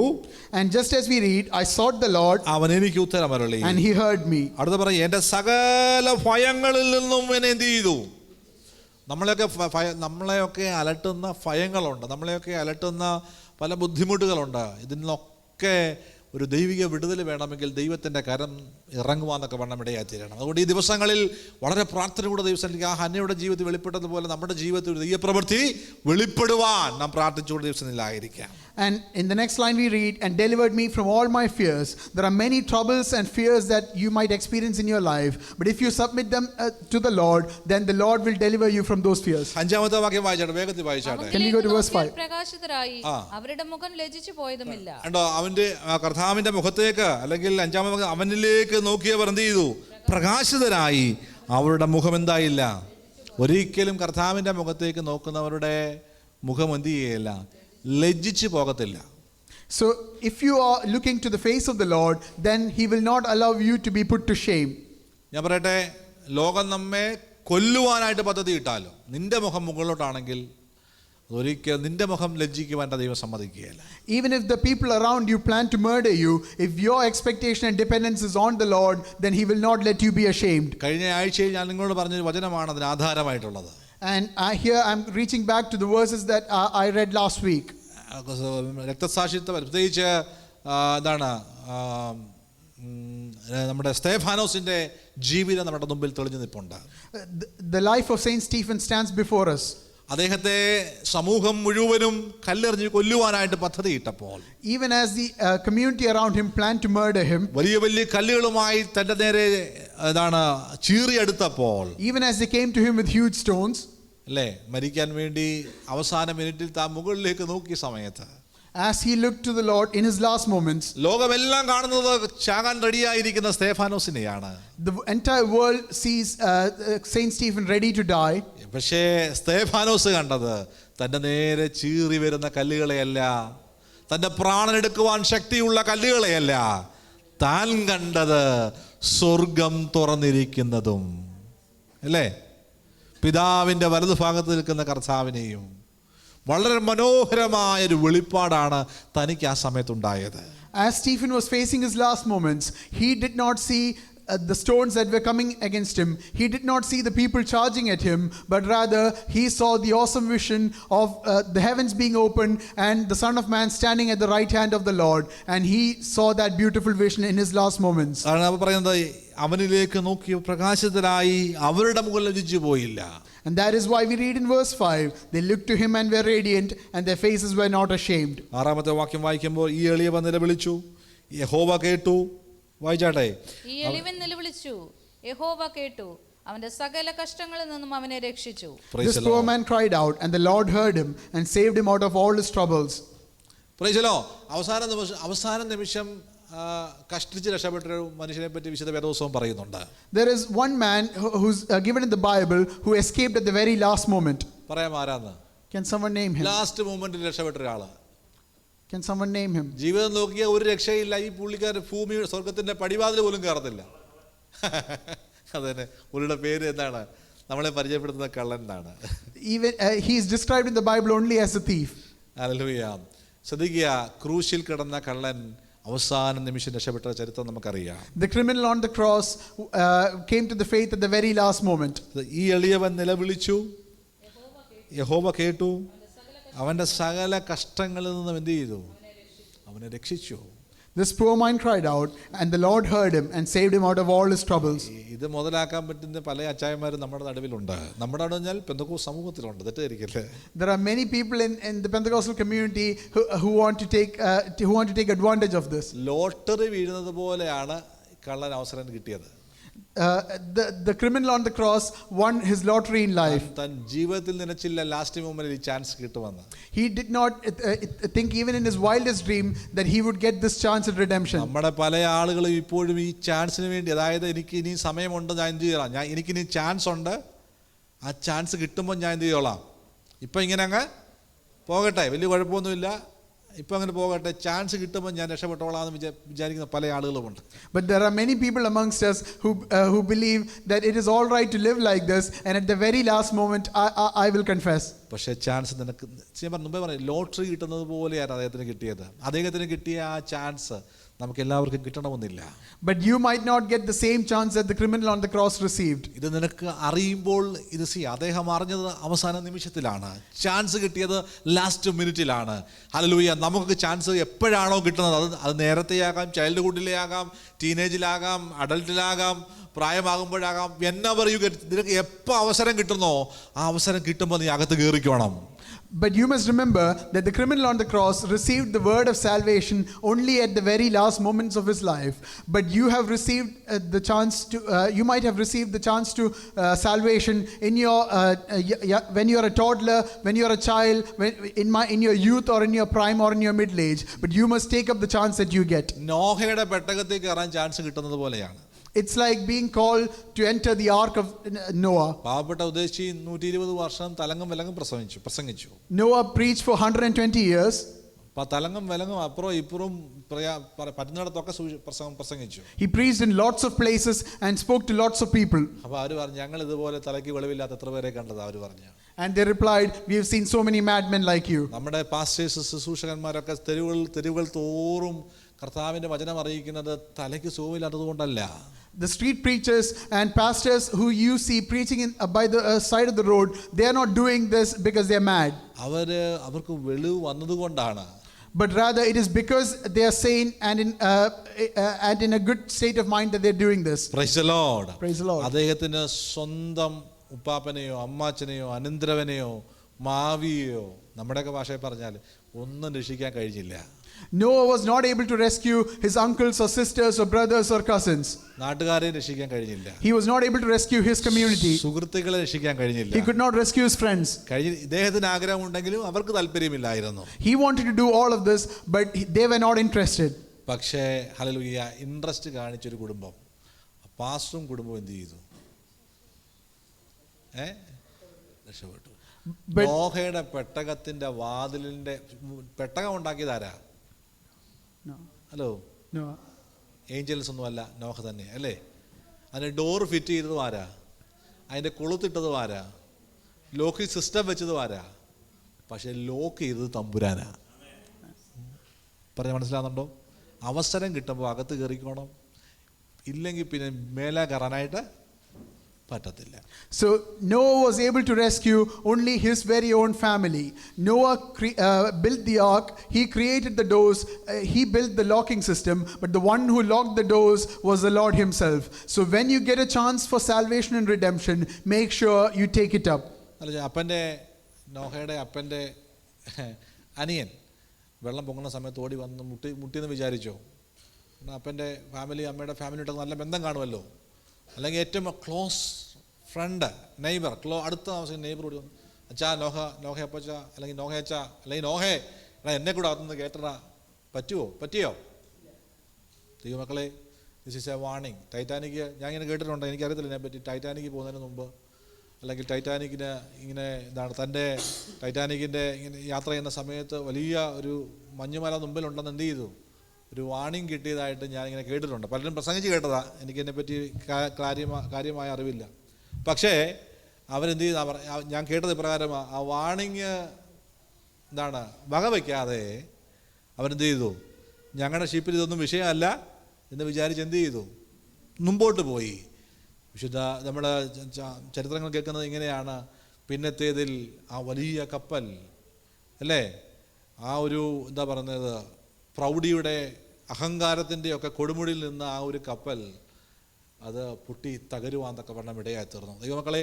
A: And just as we read, "I sought the Lord,
B: അവൻ എനിക്ക് ഉത്തരമരുളി,
A: and he heard me."
B: അടുത്ത പറയും, എന്റെ സകല ഭയങ്ങളിൽ നിന്നും എന്നെ എന്ത് ചെയ്തു? നമ്മളെയൊക്കെ അലട്ടുന്ന ഭയങ്ങളുണ്ട്, നമ്മളെയൊക്കെ അലട്ടുന്ന പല ബുദ്ധിമുട്ടുകളുണ്ട്. ഇതിൽ നിന്നൊക്കെ ഒരു ദൈവിക വിടുതൽ വേണമെങ്കിൽ ദൈവത്തിൻ്റെ കരം ഇറങ്ങുവാന്നൊക്കെ വണ്ണം ഇടയായിത്തീരണം. അതുകൊണ്ട് ഈ ദിവസങ്ങളിൽ വളരെ പ്രാർത്ഥനയോടെ ദൈവം, ആ ഹന്നയുടെ ജീവിതത്തിൽ വെളിപ്പെട്ടതുപോലെ നമ്മുടെ ജീവിതത്തിൽ ഒരു ദൈവപ്രവൃത്തി വെളിപ്പെടുവാൻ നാം പ്രാർത്ഥിച്ചുകൊണ്ട് ദിവസങ്ങളിലായിരിക്കാം.
A: And in the next line we read, "And delivered me from all my fears." There are many troubles and fears that you might experience in your life, but if you submit them to the Lord, then the Lord will deliver you from those fears.
B: അഞ്ചാമത്തെ വാക്യം വായിച്ചാട്ടെ, വേഗത്തിൽ വായിച്ചാട്ടെ.
A: Can we go to verse 5?
C: പ്രകാശിതരായി അവരുടെ മുഖം ലജ്ജിച്ചു പോയതുമില്ല.
B: കണ്ടോ, അവന്റെ കർത്താവിന്റെ മുഖത്തേക്ക്, അല്ലെങ്കിൽ അഞ്ചാമത്തെ അവനിലേക്ക് നോക്കിയവർ എന്ത് ചെയ്തു? പ്രകാശിതരായി. അവരുടെ മുഖം എന്തായില്ല? ഒരിക്കലും കർത്താവിന്റെ മുഖത്തേക്ക് നോക്കുന്നവരുടെ മുഖം എന്ത് ചെയ്യില്ല? ലജ്ജിച്ചു പോകത്തില്ല.
A: So if you are looking to the face of the Lord, then he will not allow you to be put to shame.
B: ഞാൻ പറയട്ടെ, ലോകം നമ്മെ കൊല്ലുവാനായിട്ട് പദ്ധതി ഇട്ടാലോ നിന്റെ മുഖം മുകളിലോട്ടാണെങ്കിൽ ഒരിക്കലും നിന്റെ മുഖം ലജ്ജിക്കുവാൻ ദൈവം സമ്മതിക്കുകയില്ല.
A: Even if the people around you plan to murder you, if your expectation and dependence is on the Lord, then he will not let you be ashamed.
B: കഴിഞ്ഞ ആഴ്ചയിൽ ഞാൻ നിങ്ങളോട് പറഞ്ഞ വചനമാണ് അതിന് ആധാരമായിട്ടുള്ളത്.
A: And here I'm reaching back to the verses that I read last week.
B: രക്തസാക്ഷിത്വം, പ്രത്യേകിച്ച് എന്താണ് നമ്മുടെ സ്തേഫാനോസിന്റെ ജീവിതം നമ്മുടെ മുമ്പിൽ തെളിഞ്ഞു നിൽപ്പുണ്ട്.
A: The life of Saint Stephen stands before us.
B: അദ്ദേഹത്തെ സമൂഹം മുഴുവനും കല്ലെറിഞ്ഞ് കൊല്ലുവാനായിട്ട് പദ്ധതിയിട്ടപ്പോൾ,
A: even as the community around him planned to murder him,
B: വലിയ വലിയ കല്ലുകളുമായി തന്റെ നേരെ ചീറിയെടുത്തപ്പോൾ,
A: even as they came to him with huge stones,
B: അല്ലേ, മരിക്കാൻ വേണ്ടി അവസാന മിനിറ്റിൽ താൻ മുകളിലേക്ക് നോക്കിയ സമയത്ത്,
A: as he looked to the Lord in his last moments,
B: ലോകമെല്ലാം കാണുന്നത് ചാകാൻ റെഡിയായിരിക്കുന്ന സ്തേഫാനോസിനെയാണ്.
A: the entire world sees Saint Stephen ready to die.
B: പക്ഷേ സ്തേഫാനോസ് കണ്ടത് തന്റെ നേരെ ചീറി വരുന്ന കല്ലുകളെയല്ല, തന്റെ പ്രാണനെടുക്കുവാൻ ശക്തിയുള്ള കല്ലുകളെയല്ല, താൻ കണ്ടത് സ്വർഗം തുറന്നിരിക്കുന്നതും, അല്ലേ, പിതാവിന്റെ വലതുഭാഗത്ത് നിൽക്കുന്ന കർത്താവിനെയും. വളരെ മനോഹരമായൊരു വെളിപ്പാടാണ് തനിക്ക് ആ സമയത്തുണ്ടായത്.
A: As Stephen was facing his last moments, he did not see the stones that were coming against him. He did not see the people charging at him, but rather he saw the awesome vision of the heavens being opened and the Son of Man standing at the right hand of the Lord. And he saw that beautiful vision in his last moments.
B: പറയുന്നത് അവനിലേക്ക് നോക്കി പ്രകാശിതരായി അവരുടെ മുകളിൽ രുചി പോയില്ല.
A: And that is why we read in verse 5, they looked to him and were radiant, and their faces were not ashamed.
B: ആറാമത്തെ വാക്യം വായിക്കുമ്പോൾ, ഈ എളിയവൻ നിലവിളിച്ചു, യഹോവ കേട്ടു. വായിച്ചാട്ടെ.
C: ഈ എളിയവൻ നിലവിളിച്ചു, യഹോവ കേട്ടു, അവന്റെ സകല കഷ്ടങ്ങളിൽ നിന്നും അവനെ രക്ഷിച്ചു.
A: This poor man cried out, and the Lord heard him and saved him out of all his troubles.
B: Praise the Lord. അവസാന നിമിഷം കഷ്ടിച്ച് രക്ഷപ്പെട്ട ഒരു മനുഷ്യനെ പറ്റി വിശുദ്ധ വേദപുസ്തകം പറയുന്നുണ്ട്.
A: There is one man who's given in the Bible who escaped at the very last moment.
B: പറയാം ആരാന്ന്?
A: Can someone name him?
B: Last മൊമെന്റിൽ രക്ഷപ്പെട്ട ഒരാള്.
A: Can someone name him?
B: ജീവിതം നോക്കിയ ഒരു രക്ഷയില്ല. ഈ പുള്ളിക്കാരൻ ഭൂമി സ്വർഗത്തിന്റെ പടിവാതിൽ പോലും കയറത്തില്ല. അതന്നെ പുള്ളിയുടെ പേര് എന്താണ്? നമ്മളെ പരിചയപ്പെടുത്തുന്ന കള്ളൻ എന്നാണ്.
A: Even he is described in the Bible only as a thief.
B: Hallelujah. ശ്രദ്ധിക്കുക, ക്രൂശിൽ കിടന്ന കള്ളൻ അവസാന നിമിഷം രക്ഷപ്പെട്ട ചരിത്രം നമുക്കറിയാം.
A: The criminal on the cross came to the faith at the very last moment.
B: ഈ എളിയവൻ നിലവിളിച്ചു, യഹോവ കേട്ടു, അവന്റെ സകല കഷ്ടങ്ങളിൽ നിന്നും എന്ത് ചെയ്തു? അവനെ രക്ഷിച്ചു.
A: This poor man cried out, and the Lord heard him and saved him out of all his troubles.
B: ഇത് മുതലാക്കാൻ പറ്റുന്ന പല അച്ചായന്മാരും നമ്മുടെ നടുവിലുണ്ട്. നമ്മുടെ നടുവിൽ പറഞ്ഞാൽ പെന്തക്കോസ്ത് സമൂഹത്തിലുണ്ട്. തെറ്റിദ്ധരിക്കല്ലേ?
A: There are many people in the Pentecostal community who want to take advantage of this.
B: Lottery വീഴുന്നത് പോലെയാണ് കള്ളൻ അവസരം കിട്ടിയത്.
A: The criminal on the cross won his lottery in life.
B: തൻ ജീവിതത്തിൽ നനച്ചില്ല ലാസ്റ്റ് മൊമെന്റിൽ ഈ ചാൻസ് കിട്ടുമെന്ന്.
A: He did not think even in his wildest dream that he would get this chance at redemption.
B: നമ്മുടെ പല ആളുകളും ഇപ്പോഴും ഈ ചാൻസിന് വേണ്ടി, അതായത് എനിക്ക് ഇനി സമയമുണ്ട്, ഞാൻ എന്ത് ചെയ്യണം, എനിക്കിനി ചാൻസ് ഉണ്ട്, ആ ചാൻസ് കിട്ടുമ്പോൾ ഞാൻ എന്ത് ചെയ്തോളാം, ഇപ്പം ഇങ്ങനെ അങ്ങ് പോകട്ടെ, വലിയ കുഴപ്പമൊന്നുമില്ല, ഇപ്പം അങ്ങനെ പോകട്ടെ, ചാൻസ് കിട്ടുമ്പോൾ ഞാൻ രക്ഷപ്പെട്ടോളാം എന്ന് വിചാരിക്കുന്ന പല ആളുകളുമുണ്ട്.
A: But there are many people amongst us who believe that it is all right to live like this, and at the very last moment I will confess.
B: പക്ഷേ ചാൻസ് നിനക്ക്, ഞാൻ മുമ്പേ പറഞ്ഞു, ലോട്ടറി കിട്ടുന്നത് പോലെയാണ് അദ്ദേഹത്തിന് കിട്ടിയത്. അദ്ദേഹത്തിന് കിട്ടിയ ആ ചാൻസ് നമുക്ക് എല്ലാവർക്കും കിട്ടണമെന്നില്ല.
A: But you might not get the same chance that the criminal on the cross received.
B: ഇത് നിനക്ക് അറിയുമ്പോൾ ഇത് അദ്ദേഹം അറിഞ്ഞത് അവസാന നിമിഷത്തിലാണ്. ചാൻസ് കിട്ടിയത് ലാസ്റ്റ് മിനിറ്റിലാണ്. ഹല്ലേലൂയ. നമുക്ക് ചാൻസ് എപ്പോഴാണോ കിട്ടുന്നത്, അത് നേരത്തെയാകാം, ചൈൽഡ്ഹുഡിലെ ആകാം, ടീനേജിലാകാം, അഡൽട്ടിലാകാം, പ്രായമാകുമ്പോഴാകാം, whenever you get, നിനക്ക് എപ്പോൾ അവസരം കിട്ടുന്നോ ആ അവസരം കിട്ടുമ്പോൾ നീ അകത്ത് കയറിക്കോണം.
A: But you must remember that the criminal on the cross received the word of salvation only at the very last moments of his life. But you have received the chance to, you might have received the chance to salvation in your, when you are a toddler, when you are a child, in your youth or in your prime or in your middle age. But you must take up the chance that you get.
B: നോഹയുടെ പെട്ടകത്തിൽ കയറാൻ ചാൻസ് കിട്ടുന്നത് പോലെയാണ്.
A: It's like being called to enter the ark of Noah.
B: പാവപ്പെട്ട ഉദ്ദേശി 120 വർഷം തലങ്ങും വിലങ്ങും പ്രസംഗിച്ചു.
A: Noah preached for 120 years.
B: തലങ്ങും വിലങ്ങും അപ്പുറം ഇപ്പുറം പറ്റുന്നിടത്തൊക്കെ പ്രസംഗിച്ചു.
A: He preached in lots of places and spoke to lots of people.
B: അപ്പോൾ അവർ പറഞ്ഞു, ഞങ്ങൾ ഇതുപോലെ തലയ്ക്ക് വെളിവില്ലാത്ത എത്ര പേരെ കണ്ടത് അവർ പറഞ്ഞു.
A: And they replied, we have seen so many madmen like you.
B: നമ്മുടെ പാസ്റ്റേഴ്സ്, ശുശ്രൂഷകന്മാരൊക്കെ തെരുവുകൾ തോറും കർത്താവിന്റെ വചനം അറിയിക്കുന്നത് തലയ്ക്ക് സുഖമില്ലാത്തത് കൊണ്ടല്ല.
A: The street preachers and pastors who you see preaching by the side of the road, they are not doing this because they are mad.
B: അവർക്ക് വെളിവ് വന്നതുകൊണ്ടാണ്.
A: But rather it is because they are sane and in a good state of mind that they are doing this.
B: Praise the Lord.
A: Praise the Lord.
B: അദ്ദേഹത്തിന് സ്വന്തം ഉപ്പാപ്പനെയോ അമ്മാച്ചനെയോ അനന്തരവനെയോ മാവിയോ നമ്മുടെയൊക്കെ ഭാഷയിൽ പറഞ്ഞാൽ ഒന്നും രക്ഷിക്കാൻ കഴിഞ്ഞില്ല.
A: Noah was not able to rescue his uncles or sisters or brothers or cousins.
B: നാട്ടുകാരെ രക്ഷിക്കാൻ കഴിഞ്ഞില്ല.
A: He was not able to rescue his community.
B: സുഹൃത്തുക്കളെ രക്ഷിക്കാൻ കഴിഞ്ഞില്ല.
A: He could not rescue his friends.
B: ഇദ്ദേഹത്തിന് ആഗ്രഹമുണ്ടെങ്കിലും അവർക്ക് താല്പര്യമില്ലായിരുന്നു.
A: He wanted to do all of this, but they were not interested.
B: പക്ഷേ ഹല്ലേലൂയ, ഇൻട്രസ്റ്റ് കാണിച്ചൊരു കുടുംബം, പാസ്റ്ററും കുടുംബവും എന്ത് ചെയ്തു? രക്ഷപ്പെട്ടു. നോഹയുടെ പെട്ടകത്തിന്റെ വാതിലിന്റെ പെട്ടകം ഉണ്ടാക്കിയതാരാ? ഹലോ, ഏഞ്ചൽസ് ഒന്നും അല്ല, നോഹ തന്നെ അല്ലേ. അതിന് ഡോർ ഫിറ്റ് ചെയ്തതും ആരാ? അതിന്റെ കൊളുത്തിട്ടതും ആരാ? ലോക്ക് സിസ്റ്റം വെച്ചതും ആരാ? പക്ഷെ ലോക്ക് ചെയ്തത് തമ്പുരാനാ. പറഞ്ഞ മനസ്സിലാകുന്നുണ്ടോ? അവസരം കിട്ടുമ്പോൾ അകത്ത് കയറിക്കോണം, ഇല്ലെങ്കിൽ പിന്നെ മേലെ കയറാനായിട്ട് പറ്റത്തില്ല.
A: So Noah was able to rescue only his very own family. Noah built the ark, he created the doors, he built the locking system, but the one who locked the doors was the Lord himself. So when you get a chance for salvation and redemption, make sure you take it up.
B: നോഹയുടെ അപ്പൻ്റെ അനിയൻ വെള്ളം പൊങ്ങുന്ന സമയത്ത് ഓടി വന്ന് മുട്ടിയെന്ന് വിചാരിച്ചോ? അപ്പൻ്റെ ഫാമിലി അമ്മയുടെ ഫാമിലിയായിട്ട് നല്ല ബന്ധം കാണുമല്ലോ. അല്ലെങ്കിൽ ഏറ്റവും ക്ലോസ് ഫ്രണ്ട്, നെയ്ബർ, അടുത്ത താമസിക്കുന്ന നെയ്ബർ കൂടി വന്നു, അച്ഛാ നോഹ അപ്പച്ച, അല്ലെങ്കിൽ നോഹ അച്ഛ, അല്ലെങ്കിൽ നോഹേ എടാ എന്നെ കൂടെ അകത്തുനിന്ന് കേട്ടടാ, പറ്റിയോ? ദൈവമക്കളെ, this is A warning. Titanic ഞാൻ ഇങ്ങനെ കേട്ടിട്ടുണ്ട്, എനിക്കറിയത്തില്ല ഇതിനെപ്പറ്റി. ടൈറ്റാനിക്ക് പോകുന്നതിന് മുമ്പ്, അല്ലെങ്കിൽ ടൈറ്റാനിക്കിന് ഇങ്ങനെ തൻ്റെ ടൈറ്റാനിക്കിൻ്റെ ഇങ്ങനെ യാത്ര ചെയ്യുന്ന സമയത്ത് വലിയ ഒരു മഞ്ഞുമല മുമ്പിലുണ്ടെന്ന് എന്ത് ചെയ്തു? ഒരു വാർണിംഗ് കിട്ടിയതായിട്ട് ഞാനിങ്ങനെ കേട്ടിട്ടുണ്ട്. പലരും പ്രസംഗിച്ച് കേട്ടതാ, എനിക്കതിനെപ്പറ്റി കാര്യമായ അറിവില്ല. പക്ഷേ അവരെന്ത് ചെയ്താ ഞാൻ കേട്ടത് ഇപ്രകാരമാണ്, ആ വാർണിംഗ് വകവയ്ക്കാതെ അവരെന്ത് ചെയ്തു? ഞങ്ങളുടെ ഷിപ്പിൽ ഇതൊന്നും വിഷയമല്ല എന്ന് വിചാരിച്ച് എന്ത് ചെയ്തു? മുമ്പോട്ട് പോയി. വിശുദ്ധ നമ്മുടെ ചരിത്രങ്ങൾ കേൾക്കുന്നത് ഇങ്ങനെയാണ്. പിന്നത്തേതിൽ ആ വലിയ കപ്പൽ അല്ലേ, ആ ഒരു പറയുന്നത് പ്രൗഢിയുടെ അഹങ്കാരത്തിൻ്റെയൊക്കെ കൊടുമുടിയിൽ നിന്ന് ആ ഒരു കപ്പൽ അത് പൊട്ടി തകരുവാന്നൊക്കെ പറഞ്ഞ ഇടയായി തീർന്നു. ദൈവമക്കളെ,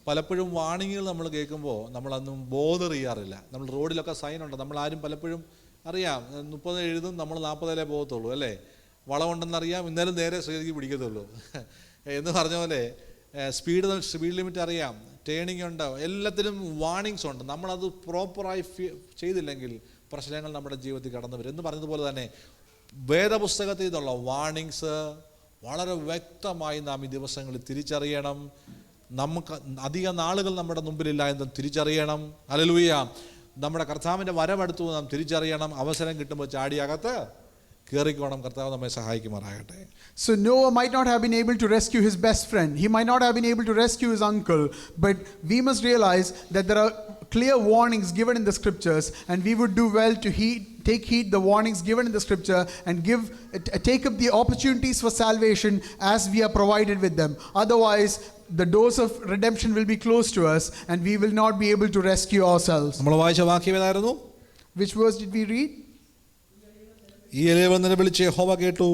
B: പലപ്പോഴും വാണിങ്ങുകൾ നമ്മൾ കേൾക്കുമ്പോൾ നമ്മളതൊന്നും ബോധർ ചെയ്യാറില്ല. നമ്മൾ റോഡിലൊക്കെ സൈനുണ്ട്, നമ്മളാരും പലപ്പോഴും അറിയാം 30 എഴുതും, നമ്മൾ 40 പോകത്തുള്ളൂ അല്ലേ. വളമുണ്ടെന്നറിയാം, ഇന്നലെ നേരെ ശ്രീക്ക് പിടിക്കത്തുള്ളൂ എന്ന് പറഞ്ഞ പോലെ സ്പീഡ് ലിമിറ്റ് അറിയാം, ടേണിംഗ് ഉണ്ട്, എല്ലാത്തിലും വാർണിങ്സ് ഉണ്ട്. നമ്മളത് പ്രോപ്പറായി ചെയ്തില്ലെങ്കിൽ പ്രശ്നങ്ങൾ നമ്മുടെ ജീവിതത്തിൽ കടന്നു വരും. എന്ന് പറഞ്ഞതുപോലെ തന്നെ വേദപുസ്തകത്തിൽ നിന്നുള്ള വാർണിങ്സ് വളരെ വ്യക്തമായി നാം ഈ ദിവസങ്ങളിൽ തിരിച്ചറിയണം. നമുക്ക് അധിക നാളുകൾ നമ്മുടെ മുമ്പിലില്ല എന്ന് തിരിച്ചറിയണം. ഹല്ലേലൂയ. നമ്മുടെ കർത്താവിൻ്റെ വരവടുത്തു നാം തിരിച്ചറിയണം. അവസരം കിട്ടുമ്പോൾ ചാടിയകത്ത് കയറിക്കോണം. കർത്താവ് നമ്മെ സഹായിക്കുമാറാകട്ടെ.
A: So Noah might not have been able to rescue his best friend. He might not have been able to rescue his uncle. But we must realize that there are clear warnings given in the scriptures, and we would do well to take heed the warnings given in the scripture and take up the opportunities for salvation as we are provided with them. Otherwise, the doors of redemption will be closed to us and we will not be able to rescue ourselves.
B: നമ്മൾ വായിച്ച വാക്യം ഏതായിരുന്നു?
A: Which verse did we read?
B: ഈ എളിയവനെ വിളിച്ച് യഹോവ കേട്ടു,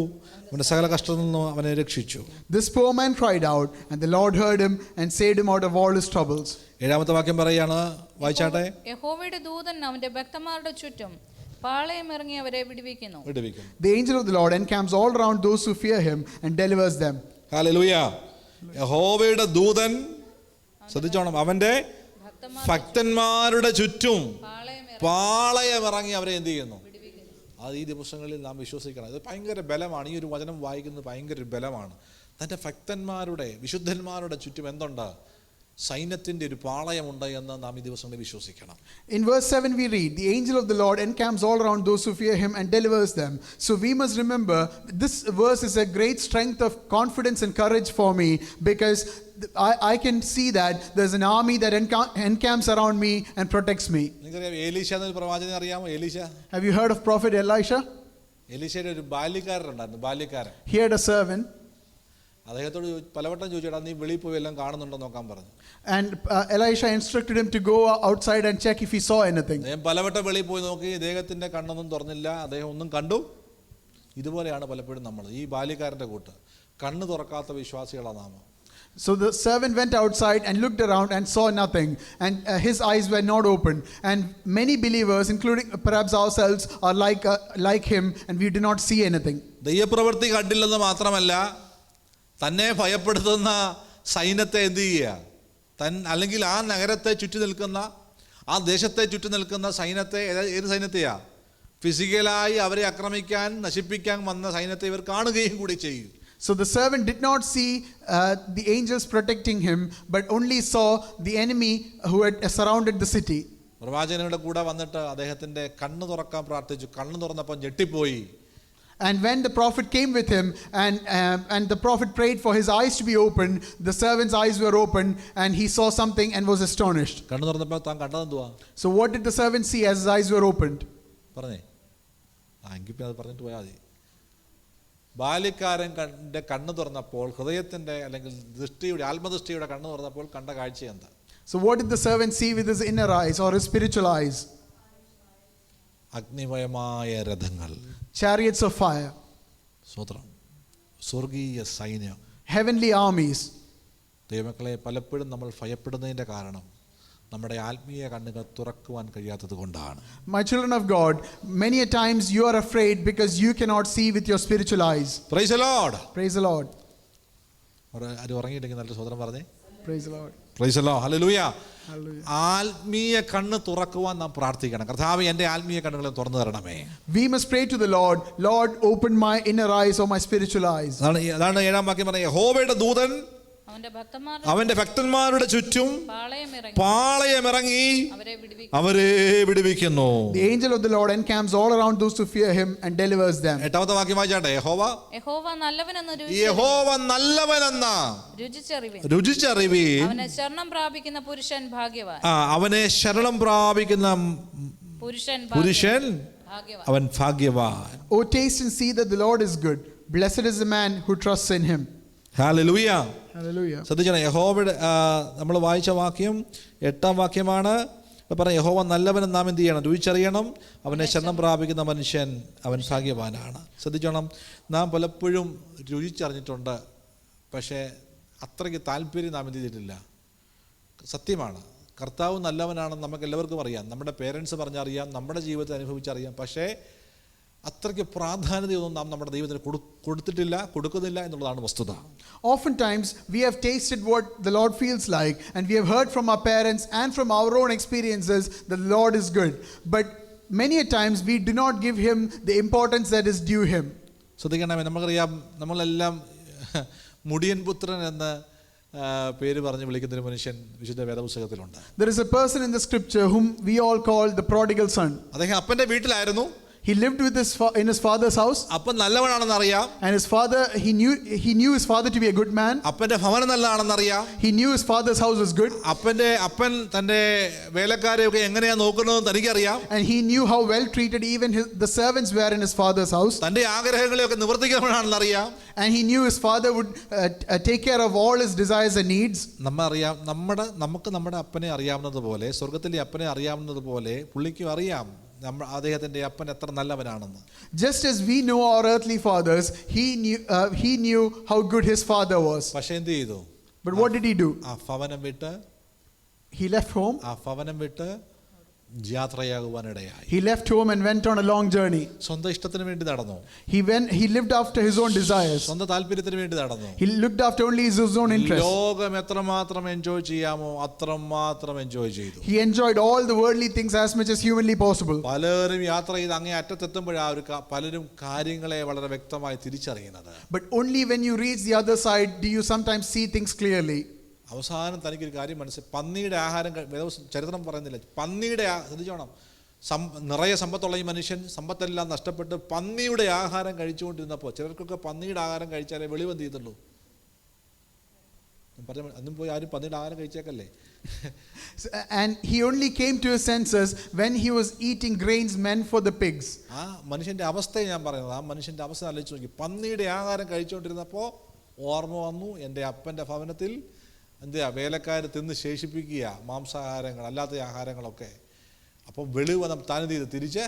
B: അവന്റെ സകല കഷ്ടത്തിൽ നിന്നും അവനെ രക്ഷിച്ചു.
A: This poor man cried out, and the Lord heard him and saved him out of all his troubles.
B: ഏഴാമത്തെ വാക്യം പറയാണ്, വായിച്ചാട്ടെ.
C: യഹോവയുടെ ദൂതൻ അവന്റെ ഭക്തന്മാരുടെ ചുറ്റും പാളയം ഇറങ്ങി അവരെ വിടുവിക്കുന്നു.
A: The angel of the Lord encamps all around those who fear him and delivers them.
B: Hallelujah. യഹോവയുടെ ദൂതൻ, ശ്രദ്ധിച്ചോണം, അവന്റെ ഭക്തന്മാരുടെ ചുറ്റും പാളയം ഇറങ്ങി അവരെ എന്ത് ചെയ്യുന്നു? അത് ഈ ദിവസങ്ങളിൽ നാം വിശ്വസിക്കണം. ഇത് ഭയങ്കര ബലമാണ്. ഈ ഒരു വചനം വായിക്കുന്നത് ഭയങ്കര ബലമാണ്. തൻ്റെ ഭക്തന്മാരുടെ, വിശുദ്ധന്മാരുടെ ചുറ്റും എന്തുണ്ട്? സൈന്യത്തിൻ്റെ ഒരു പാളയമുണ്ട് എന്ന് നാം ഈ ദിവസങ്ങളിൽ വിശ്വസിക്കണം.
A: In verse 7 we read, the angel of the Lord encamps all around those who fear him and delivers them. So we must remember, this verse is a great strength of confidence and courage for me, because I can see that there's an army that encamps around me and protects me.
B: നിങ്ങൾക്കറിയാം, എലീശ എന്നൊരു പ്രവാചകനെ അറിയാമോ? എലീശ.
A: Have you heard of prophet Elisha?
B: എലീശയുടെ ഒരു ബാല്യക്കാരനുണ്ടായിരുന്നു, ബാല്യക്കാരൻ.
A: He had a servant.
B: അദ്ദേഹത്തോട് പലവട്ടം ചോദിച്ചാൽ നീ വെളിയിൽ പോയി എല്ലാം കാണുന്നുണ്ടോ നോക്കാൻ പറഞ്ഞു.
A: And Elisha instructed him to go outside and check if he saw anything.
B: അദ്ദേഹം പലവട്ടം വെളിയിൽ പോയി നോക്കി, അദ്ദേഹത്തിന്റെ കണ്ണൊന്നും തുറന്നില്ല, അദ്ദേഹം ഒന്നും കണ്ടു. ഇതുപോലെയാണ് പലപ്പോഴും നമ്മൾ, ഈ ബാല്യക്കാരന്റെ കൂട്ട്, കണ്ണ് തുറക്കാത്ത വിശ്വാസികളാണ് നാം.
A: So the servant went outside and looked around and saw nothing, and his eyes were not opened. And many believers, including perhaps ourselves, are like him, and we do not see anything.
B: ദൈവപ്രവൃത്തി കണ്ടില്ലെന്ന് മാത്രമല്ല, തന്നെ ഭയപ്പെടുത്തുന്ന സൈന്യത്തെ എന്ത് ചെയ്യുക, അല്ലെങ്കിൽ ആ നഗരത്തെ ചുറ്റി നിൽക്കുന്ന, ആ ദേശത്തെ ചുറ്റി നിൽക്കുന്ന സൈന്യത്തെ, ഏത് സൈന്യത്തെയാ, ഫിസിക്കലായി അവരെ ആക്രമിക്കാൻ നശിപ്പിക്കാൻ വന്ന സൈന്യത്തെ ഇവർ കാണുകയും കൂടി ചെയ്യും.
A: So the servant did not see the angels protecting him, but only saw the enemy who had surrounded the city.
B: പ്രവാചകനുടെ കൂടെ വന്നിട്ട് അദ്ദേഹത്തിന്റെ കണ്ണ് തുറക്കാൻ പ്രാർത്ഥിച്ചു. കണ്ണ് തുറന്നപ്പോൾ ഞെട്ടിപ്പോയി.
A: And when the prophet came with him and the prophet prayed for his eyes to be opened, the servant's eyes were opened and he saw something and was astonished.
B: കണ്ണ് തുറന്നപ്പോൾ താൻ കണ്ടതെന്തുവാ?
A: So what did the servant see as his eyes were opened?
B: പറഞ്ഞേ, എങ്കിൽ അത് പറഞ്ഞിട്ട് പോയാൽ മതി. ബാല്യക്കാരൻ കണ്ണ് തുറന്നപ്പോൾ, ഹൃദയത്തിന്റെ അല്ലെങ്കിൽ ദൃഷ്ടിയുടെ, ആത്മദൃഷ്ടിയുടെ കണ്ണ് തുറന്നപ്പോൾ കണ്ട കാഴ്ച എന്താ?
A: So what did the servant see with his inner eyes or his spiritual eyes?
B: അഗ്നിമയമായ രഥങ്ങൾ,
A: Chariots of fire,
B: സ്വത്രം, സ്വർഗീയ സൈന്യം,
A: heavenly armies.
B: ദൈവമക്കളെ, പലപ്പോഴും നമ്മൾ ഭയപ്പെടുന്നതിന്റെ കാരണം നമ്മുടെ ആത്മീയ കണ്ണുകൾ തുറക്കുവാൻ കഴിയാത്തത് കൊണ്ടാണ്.
A: My children of God, many a times you are afraid because you cannot see with your spiritual eyes.
B: Praise the Lord.
A: Praise the Lord.
B: ആരും ഉറങ്ങിയില്ലെങ്കിൽ നല്ല സ്വതന്ത്രം പറഞ്ഞേ.
A: Praise the Lord.
B: Praise the Lord. Hallelujah.
A: Hallelujah.
B: ആത്മീയ കണ്ണ് തുറക്കുവാൻ നാം പ്രാർത്ഥിക്കണം. കർത്താവേ, എൻ്റെ ആത്മീയ കണ്ണുകളെ തുറന്നു തരണമേ.
A: We must pray to the Lord, Lord, open my inner eyes or my spiritual eyes.
B: അതാണ് 7-ാം വാക്യം പറഞ്ഞത്, യഹോവയുടെ ദൂതൻ അവന്റെ ഭക്തന്മാരുടെ ചുറ്റും പാളയമിറങ്ങി അവരെ വിടുവിക്കുന്നു.
A: The angel of the Lord encamps all around those who fear him and delivers them.
B: 8-ാമത്തെ വാക്യം വായിച്ചാട്ടെ. യഹോവ നല്ലവനെന്ന രുചിച്ചറിവീൻ,
C: അവനെ ശരണം പ്രാപിക്കുന്ന പുരുഷൻ ഭാഗ്യവാൻ.
B: അവനെ ശരണം പ്രാപിക്കുന്ന പുരുഷൻ അവൻ ഭാഗ്യവാൻ.
A: Oh, taste and see that the Lord is good. Blessed is the man who trusts in him.
B: Hallelujah.
A: Hallelujah.
B: ശ്രദ്ധിക്കണം, യഹോവയുടെ നമ്മൾ വായിച്ച വാക്യം 8-ാം വാക്യമാണ്. പറഞ്ഞ യഹോവ നല്ലവനും നാം എന്ത് ചെയ്യണം? രുചിച്ചറിയണം. അവനെ ശരണം പ്രാപിക്കുന്ന മനുഷ്യൻ അവൻ ഭാഗ്യവാനാണ്. ശ്രദ്ധിച്ചോണം, നാം പലപ്പോഴും രുചിച്ചറിഞ്ഞിട്ടുണ്ട്, പക്ഷേ അത്രയ്ക്ക് താല്പര്യം നാം എന്ത് ചെയ്തിട്ടില്ല. സത്യമാണ്, കർത്താവ് നല്ലവനാണെന്ന് നമുക്ക് എല്ലാവർക്കും അറിയാം, നമ്മുടെ പേരൻസ് പറഞ്ഞറിയാം, നമ്മുടെ ജീവിതത്തിൽ അനുഭവിച്ചറിയാം. പക്ഷേ അത്രയ്ക്ക് പ്രാധാന്യതയൊന്നും നാം നമ്മുടെ ദൈവത്തിന് കൊടുക്കുന്നില്ല എന്നുള്ളതാണ് വസ്തുത.
A: Oftentimes we have tasted what the Lord feels like, and we have heard from our parents and from our own experiences that the Lord is good, but many a times we do not give him the importance that is due him.
B: ശ്രദ്ധിക്കണമേ, നമുക്കറിയാം, നമ്മളെല്ലാം മുടിയൻ പുത്രൻ എന്ന പേര് പറഞ്ഞ് വിളിക്കുന്ന ഒരു മനുഷ്യൻ വിശുദ്ധ വേദപുസ്തകത്തിലുണ്ട്.
A: There is a person in the scripture whom we all call the prodigal son.
B: അദ്ദേഹം അപ്പന്റെ വീട്ടിലായിരുന്നു.
A: He lived with in his father's house.
B: അപ്പൻ നല്ലവനാണെന്ന് അറിയാം.
A: And his father, he knew his father to be a good man.
B: അപ്പന്റെ ഭവനം നല്ലതാണെന്ന് അറിയാം.
A: He knew his father's house was good.
B: അപ്പൻ തന്റെ വേലക്കാരെയൊക്കെ എങ്ങനെയാ നോക്കുന്നതെന്ന് തനിക്കറിയാം.
A: And he knew how well treated even the servants were in his father's house.
B: തന്റെ ആഗ്രഹങ്ങളെയൊക്കെ നിവർത്തിക്കുന്നവനാണെന്ന് അറിയാം.
A: And he knew his father would take care of all his desires and needs.
B: നമുക്ക് നമ്മുടെ അപ്പനെ അറിയാവുന്നതുപോലെ, സ്വർഗത്തിലെ അപ്പനെ അറിയാവുന്നതുപോലെ പുള്ളിക്കും അറിയാം അദ്ദേഹത്തിന്റെ അപ്പൻ എത്ര നല്ലവനാണെന്ന്.
A: Just as we know our earthly fathers, he knew how good his father was.
B: പക്ഷേ എന്ത് ചെയ്തു?
A: But what did he do? He left home.
B: യാത്രയാകുവാനിടയായി.
A: He left home and went on a long journey.
B: സ്വന്തം ഇഷ്ടത്തിന് വേണ്ടി നടന്നു.
A: He lived after his own desires.
B: സ്വന്തം താല്പര്യത്തിന് വേണ്ടി നടന്നു.
A: He looked after only his own interests.
B: ലോകം എത്രമാത്രം എൻജോയ് ചെയ്യാമോ അത്രമാത്രം എൻജോയ് ചെയ്തു.
A: He enjoyed all the worldly things as much as humanly possible.
B: പലരും യാത്ര ചെയ്ത് അങ്ങേ അറ്റത്തെത്തുമ്പോഴാണ് പലരും കാര്യങ്ങളെ വളരെ വ്യക്തമായി തിരിച്ചറിയുന്നത്.
A: But only when you reach the other side do you sometimes see things clearly.
B: അവസാനം തനിക്കൊരു കാര്യം മനസ്സിലായി. പന്നിയുടെ ആഹാരം, ചരിത്രം പറയുന്നില്ല, പന്നിയുടെ ശ്രദ്ധിച്ചോണം, നിറയെ സമ്പത്തുള്ള ഈ മനുഷ്യൻ സമ്പത്തെല്ലാം നഷ്ടപ്പെട്ട് പന്നിയുടെ ആഹാരം കഴിച്ചുകൊണ്ടിരുന്നപ്പോൾ, ചിലർക്കൊക്കെ പന്നിയുടെ ആഹാരം കഴിച്ചാലേ വെളിവെന്ത് ചെയ്തുള്ളൂ. പറഞ്ഞ അന്നും പോയി ആരും പന്നിയുടെ ആഹാരം കഴിച്ചേക്കല്ലേ.
A: And he only came to his senses when he was eating grains meant for the pigs.
B: ആ മനുഷ്യന്റെ അവസ്ഥയെ ഞാൻ പറയുന്നത്, ആ മനുഷ്യന്റെ അവസ്ഥ ആലോചിച്ച് നോക്കി. പന്നിയുടെ ആഹാരം കഴിച്ചുകൊണ്ടിരുന്നപ്പോൾ ഓർമ്മ വന്നു, എൻ്റെ അപ്പൻ്റെ ഭവനത്തിൽ വേലക്കാർ തിന്ന് ശേഷിപ്പിക്കുക മാംസാഹാരങ്ങൾ, അല്ലാത്ത ആഹാരങ്ങളൊക്കെ. അപ്പോൾ വെളിവ് താനെന്ത് ചെയ്ത് തിരിച്ച്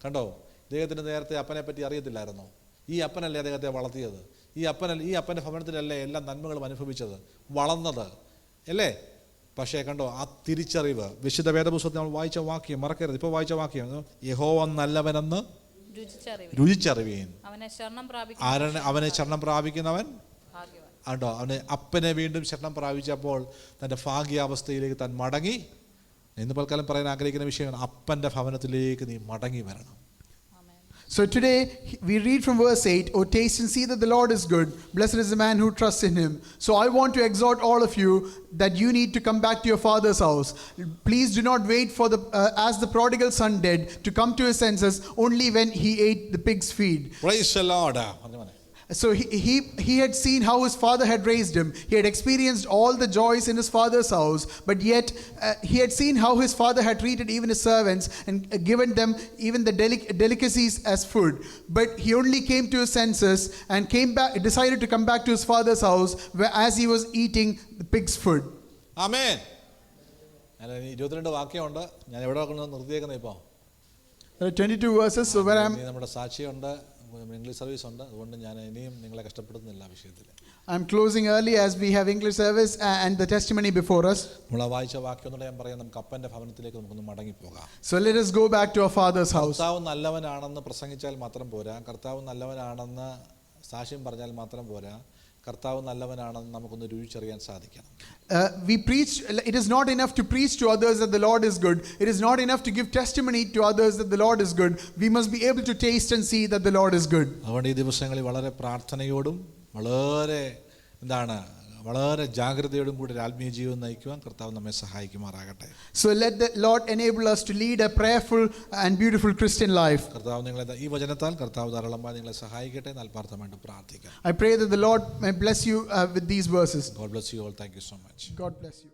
B: കണ്ടോ. ഇദ്ദേഹത്തിന് നേരത്തെ അപ്പനെ പറ്റി അറിയത്തില്ലായിരുന്നോ? ഈ അപ്പനല്ലേ അദ്ദേഹത്തെ വളർത്തിയത്. ഈ ഈ അപ്പൻ്റെ ഭവനത്തിലല്ലേ എല്ലാ നന്മകളും അനുഭവിച്ചത്, വളർന്നത് അല്ലേ? പക്ഷേ കണ്ടോ, ആ തിരിച്ചറിവ് വിശുദ്ധ വേദപുസ്തകത്തിൽ നമ്മൾ വായിച്ച വാക്യം മറക്കരുത്. ഇപ്പോൾ വായിച്ച വാക്യം, യഹോവ നല്ലവനെന്ന് രുചിച്ചറിവീൻ. അവനെ ശരണം പ്രാപിക്കുന്നവൻ ആണ്ടോ, അവന് അപ്പനെ വീണ്ടും ശരണം പ്രാപിച്ചപ്പോൾ തൻ്റെ ഭാഗ്യാവസ്ഥയിലേക്ക് താൻ മടങ്ങി. ഇന്ന് പൽക്കാലം പറയാൻ ആഗ്രഹിക്കുന്ന വിഷയമാണ്, അപ്പൻ്റെ ഭവനത്തിലേക്ക് നീ മടങ്ങി വരണം.
A: So today we read from verse 8, "O taste and see that the Lord is good. Blessed is the man who trusts in him." So I want to exhort all of you that you need to come back to your father's house. Please do not wait for as the prodigal son did, to come to his senses only when he ate the pig's feed.
B: Praise the Lord.
A: So he had seen how his father had raised him. He had experienced all the joys in his father's house, but yet he had seen how his father had treated even his servants and given them even the delicacies as food. But he only came to his senses and decided to come back to his father's house as he was eating the pig's food.
B: ആമേൻ. ഞാൻ 22 വാക്യമുണ്ട്, ഞാൻ എവിടെ നിർത്തിയേക്കുന്നത് ഇപ്പോൾ?
A: There are 22 verses. So where
B: നമ്മുടെ സാക്ഷിയുണ്ട്, ഇംഗ്ലീഷ് സർവീസ് ഉണ്ട്, അതുകൊണ്ട് ഞാൻ ഇനിയും നിങ്ങളെ കഷ്ടപ്പെടുന്നില്ല വിഷയത്തിൽ.
A: I'm closing early as we have English service and the testimony before us.
B: നമ്മൾ വായിച്ച വാക്യം ഒന്നുകൂടെ ഞാൻ പറയാം, നമുക്ക് അപ്പൻ്റെ ഭവനത്തിലേക്ക് നമുക്കൊന്ന് മടങ്ങി പോകാം.
A: So let us go back to our father's house.
B: കർത്താവ് നല്ലവനാണെന്ന് പ്രസംഗിച്ചാൽ മാത്രം പോരാ, കർത്താവ് നല്ലവനാണെന്ന് സാക്ഷ്യം പറഞ്ഞാൽ മാത്രം പോരാ, കർത്താവ് നല്ലവനാണെന്ന് നമുക്കൊന്ന് രുചിച്ചറിയാൻ സാധിക്കണം.
A: We preach. It is not enough to preach to others that the Lord is good. It is not enough to give testimony to others that the Lord is good. We must be able to taste and see that the Lord is good.
B: അതുകൊണ്ട് ഈ ദിവസങ്ങളിൽ വളരെ പ്രാർത്ഥനയോടും വളരെ ജാഗ്രതയോടും കൂടി ആത്മീയ ജീവിതം നയിക്കുവാൻ കർത്താവ് നമ്മെ സഹായിക്കുമാറാകട്ടെ.
A: So let the Lord enable us to lead a prayerful and beautiful Christian life.
B: കർത്താവ് നിങ്ങളെ ഈ വചനത്താൽ കർത്താവ് ധാരാളമായി നിങ്ങളെ സഹായിക്കട്ടെ. ആത്മാർത്ഥമായിട്ട് പ്രാർത്ഥിക്കാം.
A: I pray that the Lord may bless you with these verses.
B: God bless you all. Thank you so much.
A: God bless you.